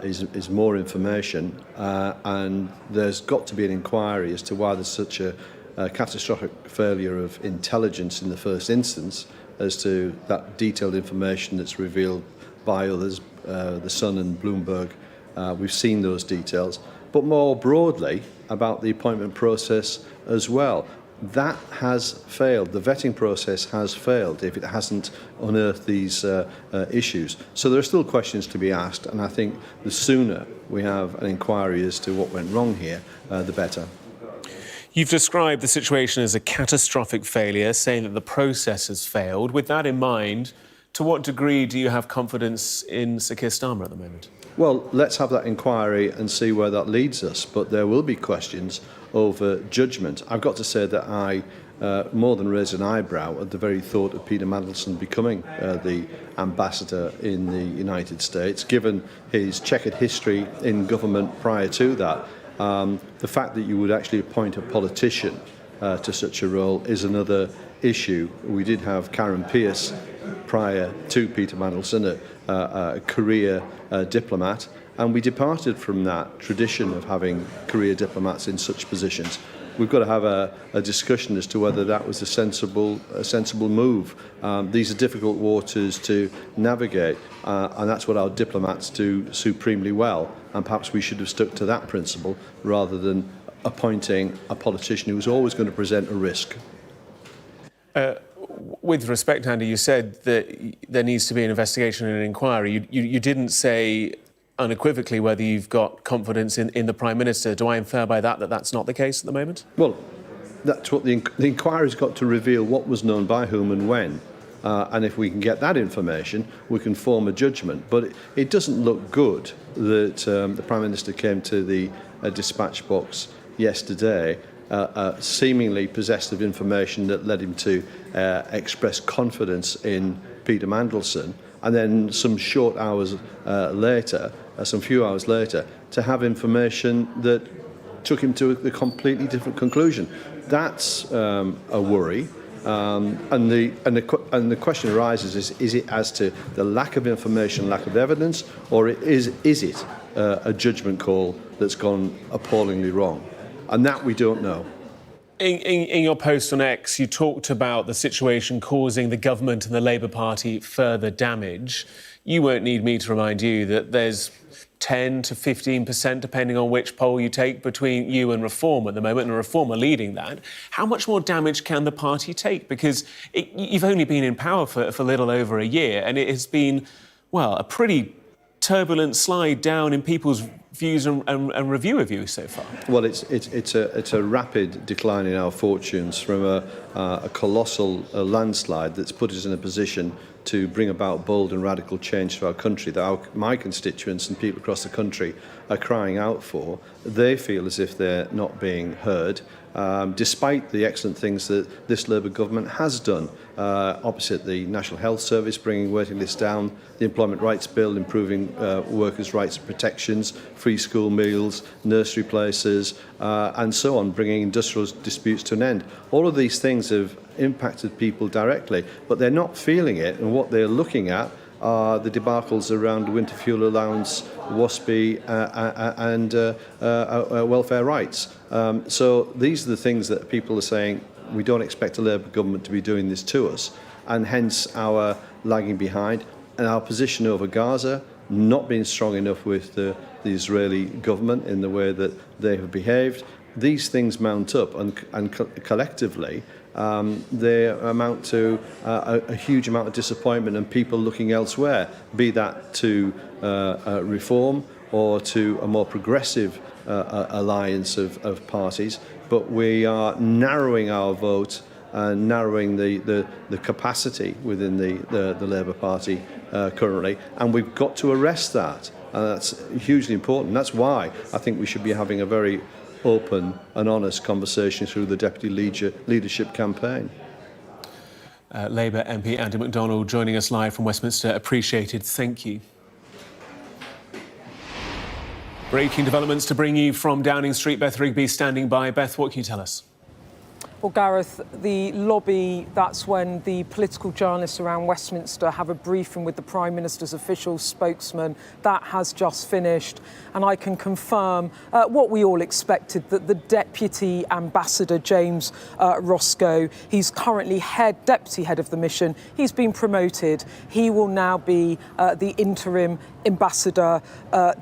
is more information, and there's got to be an inquiry as to why there's such a catastrophic failure of intelligence in the first instance as to that detailed information that's revealed by others, The Sun and Bloomberg. We've seen those details, but more broadly about the appointment process as well. That has failed. The vetting process has failed if it hasn't unearthed these issues. So there are still questions to be asked, and I think the sooner we have an inquiry as to what went wrong here, the better. You've described the situation as a catastrophic failure, saying that the process has failed. With that in mind, to what degree do you have confidence in Sir Keir Starmer at the moment? Well, let's have that inquiry and see where that leads us. But there will be questions over judgment. I've got to say that I more than raised an eyebrow at the very thought of Peter Mandelson becoming the ambassador in the United States, given his checkered history in government prior to that. The fact that you would actually appoint a politician to such a role is another issue. We did have Karen Pierce prior to Peter Mandelson, a career diplomat, and we departed from that tradition of having career diplomats in such positions. We've got to have a discussion as to whether that was a sensible move. These are difficult waters to navigate, and that's what our diplomats do supremely well. And perhaps we should have stuck to that principle rather than appointing a politician who was always going to present a risk. With respect, Andy, you said that there needs to be an investigation and an inquiry. You didn't say unequivocally whether you've got confidence in the Prime Minister. Do I infer by that that's not the case at the moment? Well, that's what the inquiry's got to reveal, what was known by whom and when. And if we can get that information, we can form a judgment. But it doesn't look good that the Prime Minister came to the dispatch box yesterday seemingly possessed of information that led him to express confidence in Peter Mandelson, and then some few hours later, to have information that took him to a completely different conclusion. That's a worry. And the question arises: is it as to the lack of information, lack of evidence, or is it a judgment call that's gone appallingly wrong? And that we don't know. In your post on X, you talked about the situation causing the government and the Labour Party further damage. You won't need me to remind you that there's 10 to 15%, depending on which poll you take, between you and Reform at the moment, and Reform are leading that. How much more damage can the party take? Because you've only been in power for a little over a year, and it has been, well, a pretty turbulent slide down in people's views and review of you so far. Well, it's a rapid decline in our fortunes from a colossal landslide that's put us in a position to bring about bold and radical change to our country that my constituents and people across the country are crying out for. They feel as if they're not being heard, despite the excellent things that this Labour government has done, opposite the National Health Service, bringing waiting lists down, the Employment Rights Bill, improving workers' rights and protections, free school meals, nursery places, and so on, bringing industrial disputes to an end. All of these things have impacted people directly, but they're not feeling it, and what they're looking at are the debacles around winter fuel allowance, WASPI, and welfare rights. So these are the things that people are saying, we don't expect a Labour government to be doing this to us, and hence our lagging behind, and our position over Gaza not being strong enough with the Israeli government in the way that they have behaved. These things mount up, and collectively they amount to a huge amount of disappointment and people looking elsewhere, be that to Reform or to a more progressive alliance of parties. But we are narrowing our vote and narrowing the capacity within the Labour Party currently, and we've got to arrest that. And that's hugely important. That's why I think we should be having a very open and honest conversation through the Deputy Leadership campaign. Labour MP Andy McDonald joining us live from Westminster. Appreciated. Thank you. Breaking developments to bring you from Downing Street. Beth Rigby standing by. Beth, what can you tell us? Well, Gareth, the lobby, that's when the political journalists around Westminster have a briefing with the Prime Minister's official spokesman. That has just finished. And I can confirm what we all expected, that the Deputy Ambassador, James Roscoe, he's currently Deputy Head of the mission. He's been promoted. He will now be the interim ambassador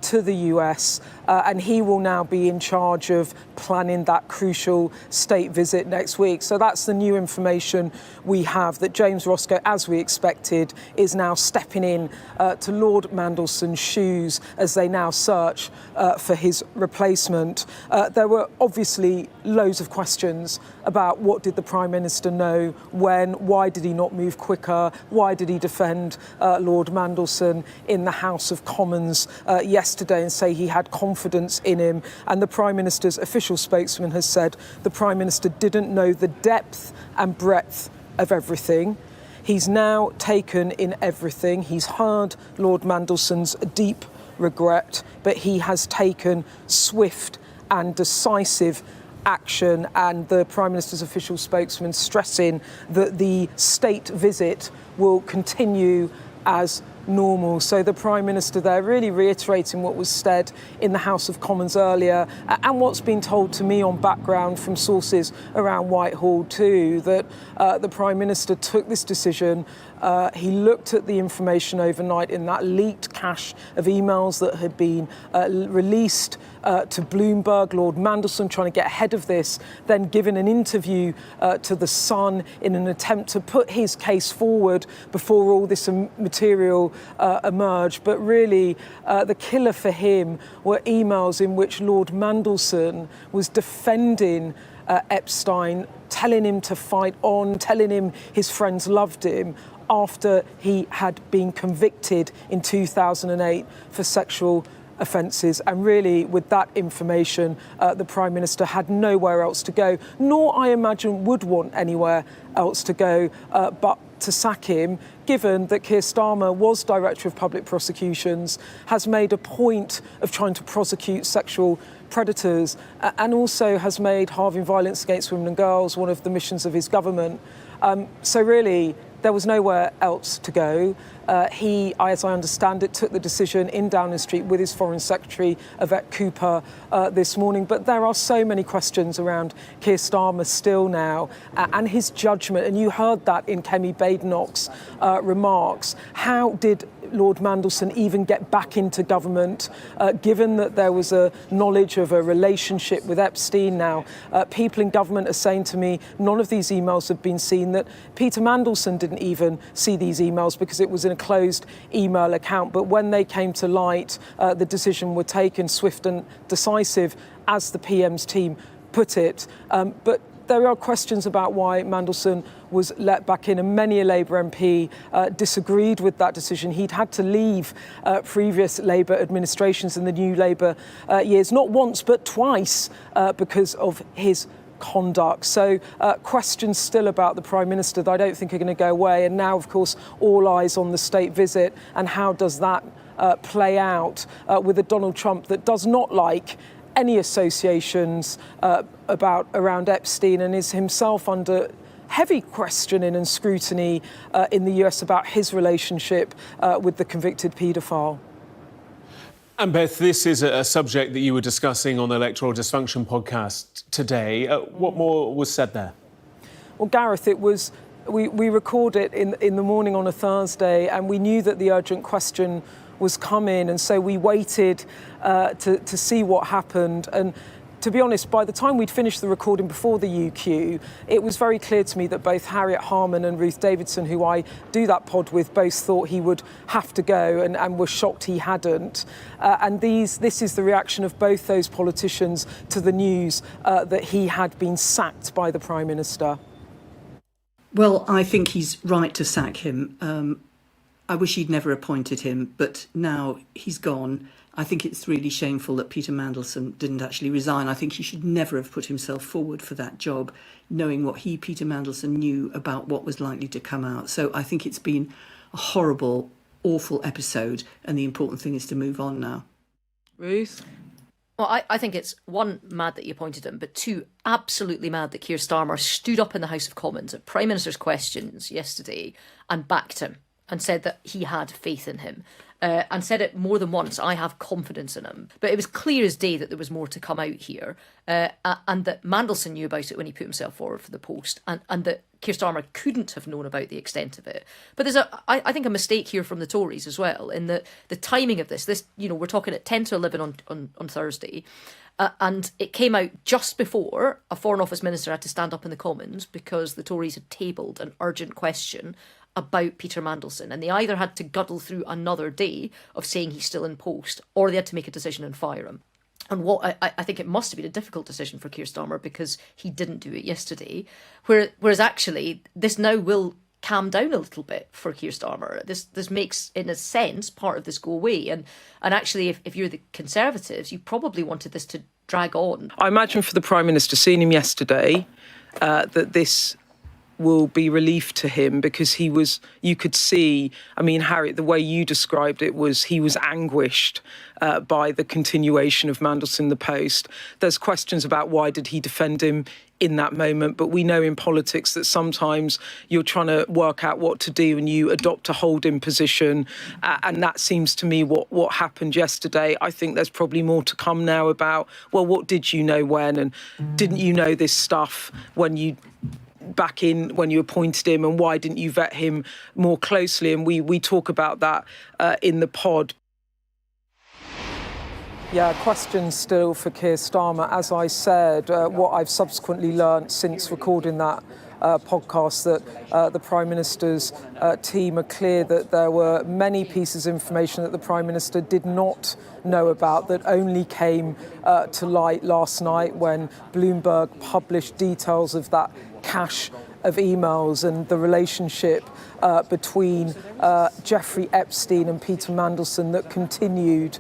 to the US, and he will now be in charge of planning that crucial state visit next week. So that's the new information we have, that James Roscoe, as we expected, is now stepping in to Lord Mandelson's shoes as they now search for his replacement. There were obviously loads of questions about what did the Prime Minister know, when, why did he not move quicker, why did he defend Lord Mandelson in the House of Commons yesterday and say he had confidence in him. And the Prime Minister's official spokesman has said the Prime Minister didn't know the depth and breadth of everything. He's now taken in everything. He's heard Lord Mandelson's deep regret, but he has taken swift and decisive action, and the Prime Minister's official spokesman stressing that the state visit will continue as normal. So the Prime Minister there really reiterating what was said in the House of Commons earlier and what's been told to me on background from sources around Whitehall too, that the Prime Minister took this decision. He looked at the information overnight in that leaked cache of emails that had been released to Bloomberg, Lord Mandelson trying to get ahead of this, then given an interview to The Sun in an attempt to put his case forward before all this material emerged. But really, the killer for him were emails in which Lord Mandelson was defending Epstein, telling him to fight on, telling him his friends loved him, after he had been convicted in 2008 for sexual offences. And really, with that information, the Prime Minister had nowhere else to go, nor I imagine would want anywhere else to go but to sack him, given that Keir Starmer was Director of Public Prosecutions, has made a point of trying to prosecute sexual predators, and also has made halving violence against women and girls one of the missions of his government. So really, there was nowhere else to go. He, as I understand it, took the decision in Downing Street with his Foreign Secretary, Yvette Cooper, this morning. But there are so many questions around Keir Starmer still now and his judgment. And you heard that in Kemi Badenoch's remarks. How did Lord Mandelson even get back into government, given that there was a knowledge of a relationship with Epstein? Now, people in government are saying to me, none of these emails have been seen, that Peter Mandelson didn't even see these emails because it was in a closed email account. But when they came to light, the decision was taken, swift and decisive, as the PM's team put it. But there are questions about why Mandelson was let back in, and many a Labour MP disagreed with that decision. He'd had to leave previous Labour administrations in the new Labour years, not once but twice, because of his conduct. So questions still about the Prime Minister that I don't think are going to go away. And now, of course, all eyes on the state visit and how does that play out with a Donald Trump that does not like any associations around Epstein and is himself under heavy questioning and scrutiny in the US about his relationship with the convicted paedophile. And Beth, this is a subject that you were discussing on the Electoral Dysfunction podcast today. What more was said there? Well, Gareth, it was we record it in the morning on a Thursday, and we knew that the urgent question was coming, and so we waited to see what happened. And to be honest, by the time we'd finished the recording before the UQ, it was very clear to me that both Harriet Harman and Ruth Davidson, who I do that pod with, both thought he would have to go and were shocked he hadn't. And this is the reaction of both those politicians to the news that he had been sacked by the Prime Minister. Well, I think he's right to sack him. I wish he'd never appointed him, but now he's gone. I think it's really shameful that Peter Mandelson didn't actually resign. I think he should never have put himself forward for that job, knowing what Peter Mandelson, knew about what was likely to come out. So I think it's been a horrible, awful episode, and the important thing is to move on now. Ruth? Well, I think it's, one, mad that you appointed him, but two, absolutely mad that Keir Starmer stood up in the House of Commons at Prime Minister's questions yesterday and backed him and said that he had faith in him. And said it more than once, I have confidence in him. But it was clear as day that there was more to come out here, and that Mandelson knew about it when he put himself forward for the post, and that Keir Starmer couldn't have known about the extent of it. But there's I think a mistake here from the Tories as well, in the timing of this. This, we're talking at 10 to 11 on Thursday, and it came out just before a Foreign Office Minister had to stand up in the Commons because the Tories had tabled an urgent question about Peter Mandelson, and they either had to guddle through another day of saying he's still in post, or they had to make a decision and fire him. And what I think it must have been a difficult decision for Keir Starmer because he didn't do it yesterday, whereas actually this now will calm down a little bit for Keir Starmer. This makes, in a sense, part of this go away. And actually, if you're the Conservatives, you probably wanted this to drag on. I imagine for the Prime Minister, seeing him yesterday, that this will be relief to him, because you could see, Harriet, the way you described it was he was anguished by the continuation of Mandelson in the post. There's questions about why did he defend him in that moment, but we know in politics that sometimes you're trying to work out what to do and you adopt a holding position, and that seems to me what happened yesterday. I think there's probably more to come now about, well, what did you know when, and didn't you know this stuff when you appointed him, and why didn't you vet him more closely? And we talk about that in the pod. Yeah, questions still for Keir Starmer. As I said, what I've subsequently learnt since recording that podcast, that the Prime Minister's team are clear that there were many pieces of information that the Prime Minister did not know about that only came to light last night when Bloomberg published details of that cache of emails and the relationship between Jeffrey Epstein and Peter Mandelson that continued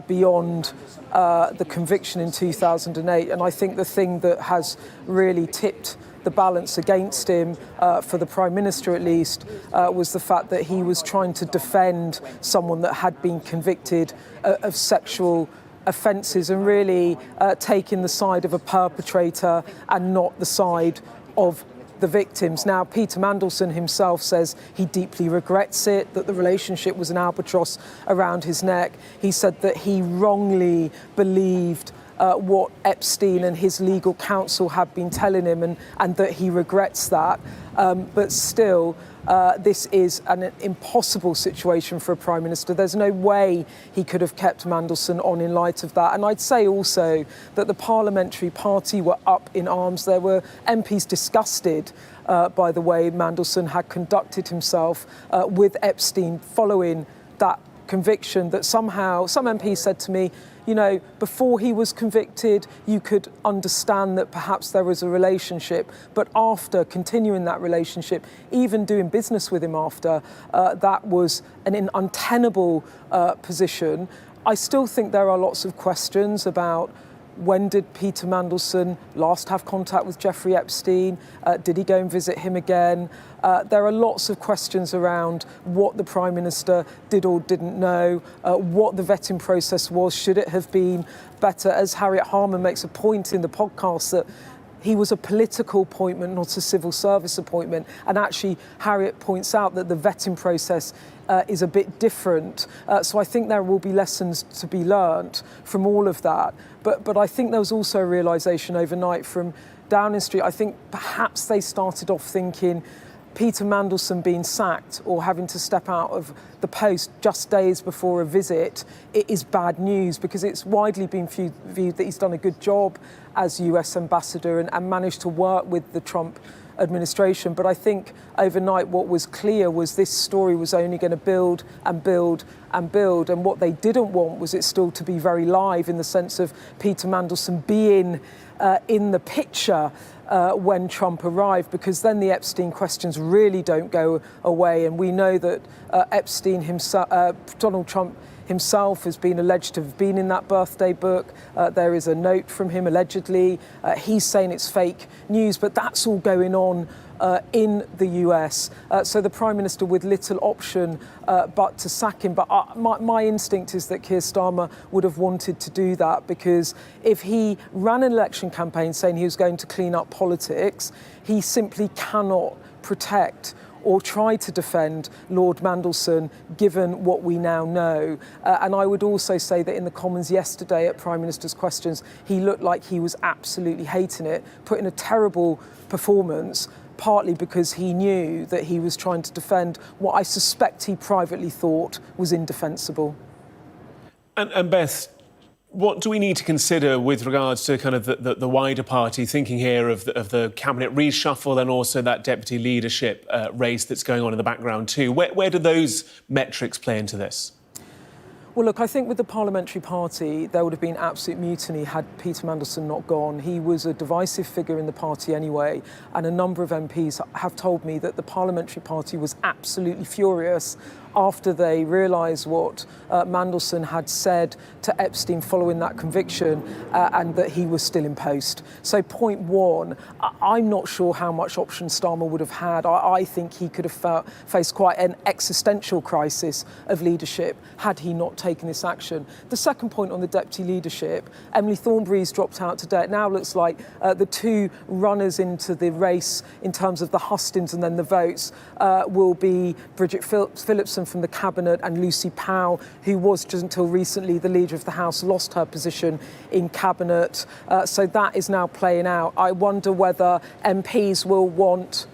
beyond the conviction in 2008. And I think the thing that has really tipped the balance against him, for the Prime Minister at least, was the fact that he was trying to defend someone that had been convicted of sexual offences and really taking the side of a perpetrator and not the side of the victims. Now, Peter Mandelson himself says he deeply regrets it, that the relationship was an albatross around his neck. He said that he wrongly believed what Epstein and his legal counsel had been telling him, and that he regrets that. But still, this is an impossible situation for a Prime Minister. There's no way he could have kept Mandelson on in light of that. And I'd say also that the Parliamentary party were up in arms. There were MPs disgusted by the way Mandelson had conducted himself with Epstein following that conviction, that somehow some MPs said to me, you know, before he was convicted, you could understand that perhaps there was a relationship, but after continuing that relationship, even doing business with him after, that was an untenable position. I still think there are lots of questions about when did Peter Mandelson last have contact with Jeffrey Epstein? Did he go and visit him again? There are lots of questions around what the Prime Minister did or didn't know, what the vetting process was. Should it have been better? As Harriet Harman makes a point in the podcast, that he was a political appointment, not a civil service appointment. And actually, Harriet points out that the vetting process is a bit different. So I think there will be lessons to be learnt from all of that. But I think there was also a realisation overnight from Downing Street. I think perhaps they started off thinking Peter Mandelson being sacked or having to step out of the post just days before a visit, it is bad news, because it's widely been viewed that he's done a good job as US ambassador and managed to work with the Trump administration. But I think overnight what was clear was this story was only going to build and build and build, and what they didn't want was it still to be very live, in the sense of Peter Mandelson being in the picture when Trump arrived, because then the Epstein questions really don't go away. And we know that Epstein himself, Donald Trump himself, has been alleged to have been in that birthday book. There is a note from him allegedly. He's saying it's fake news, but that's all going on in the US. So the Prime Minister with little option but to sack him. But my instinct is that Keir Starmer would have wanted to do that, because if he ran an election campaign saying he was going to clean up politics, he simply cannot protect or try to defend Lord Mandelson, given what we now know. And I would also say that in the Commons yesterday at Prime Minister's questions, he looked like he was absolutely hating it, put in a terrible performance, partly because he knew that he was trying to defend what I suspect he privately thought was indefensible. And Beth, what do we need to consider with regards to kind of the wider party, thinking here of the cabinet reshuffle and also that deputy leadership race that's going on in the background too? Where do those metrics play into this? Well, look, I think with the Parliamentary party, there would have been absolute mutiny had Peter Mandelson not gone. He was a divisive figure in the party anyway, and a number of MPs have told me that the Parliamentary party was absolutely furious after they realised what Mandelson had said to Epstein following that conviction, and that he was still in post. So point one, I'm not sure how much option Starmer would have had. I think he could have faced quite an existential crisis of leadership had he not taken this action. The second point on the deputy leadership, Emily Thornberry's dropped out today. It now looks like the two runners into the race in terms of the hustings and then the votes will be Bridget Phillipson from the Cabinet and Lucy Powell, who was just until recently the leader of the House, lost her position in Cabinet. So that is now playing out. I wonder whether MPs will want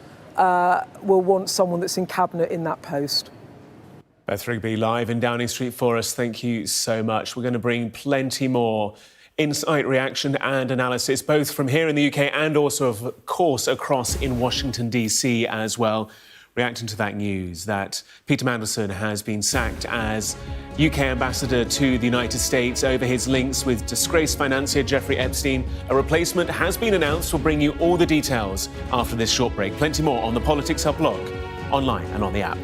someone that's in Cabinet in that post. Beth Rigby live in Downing Street for us. Thank you so much. We're going to bring plenty more insight, reaction and analysis, both from here in the UK and also, of course, across in Washington, D.C. as well. Reacting to that news that Peter Mandelson has been sacked as UK Ambassador to the United States over his links with disgraced financier Jeffrey Epstein. A replacement has been announced. We'll bring you all the details after this short break. Plenty more on the Politics Hub blog, online and on the app.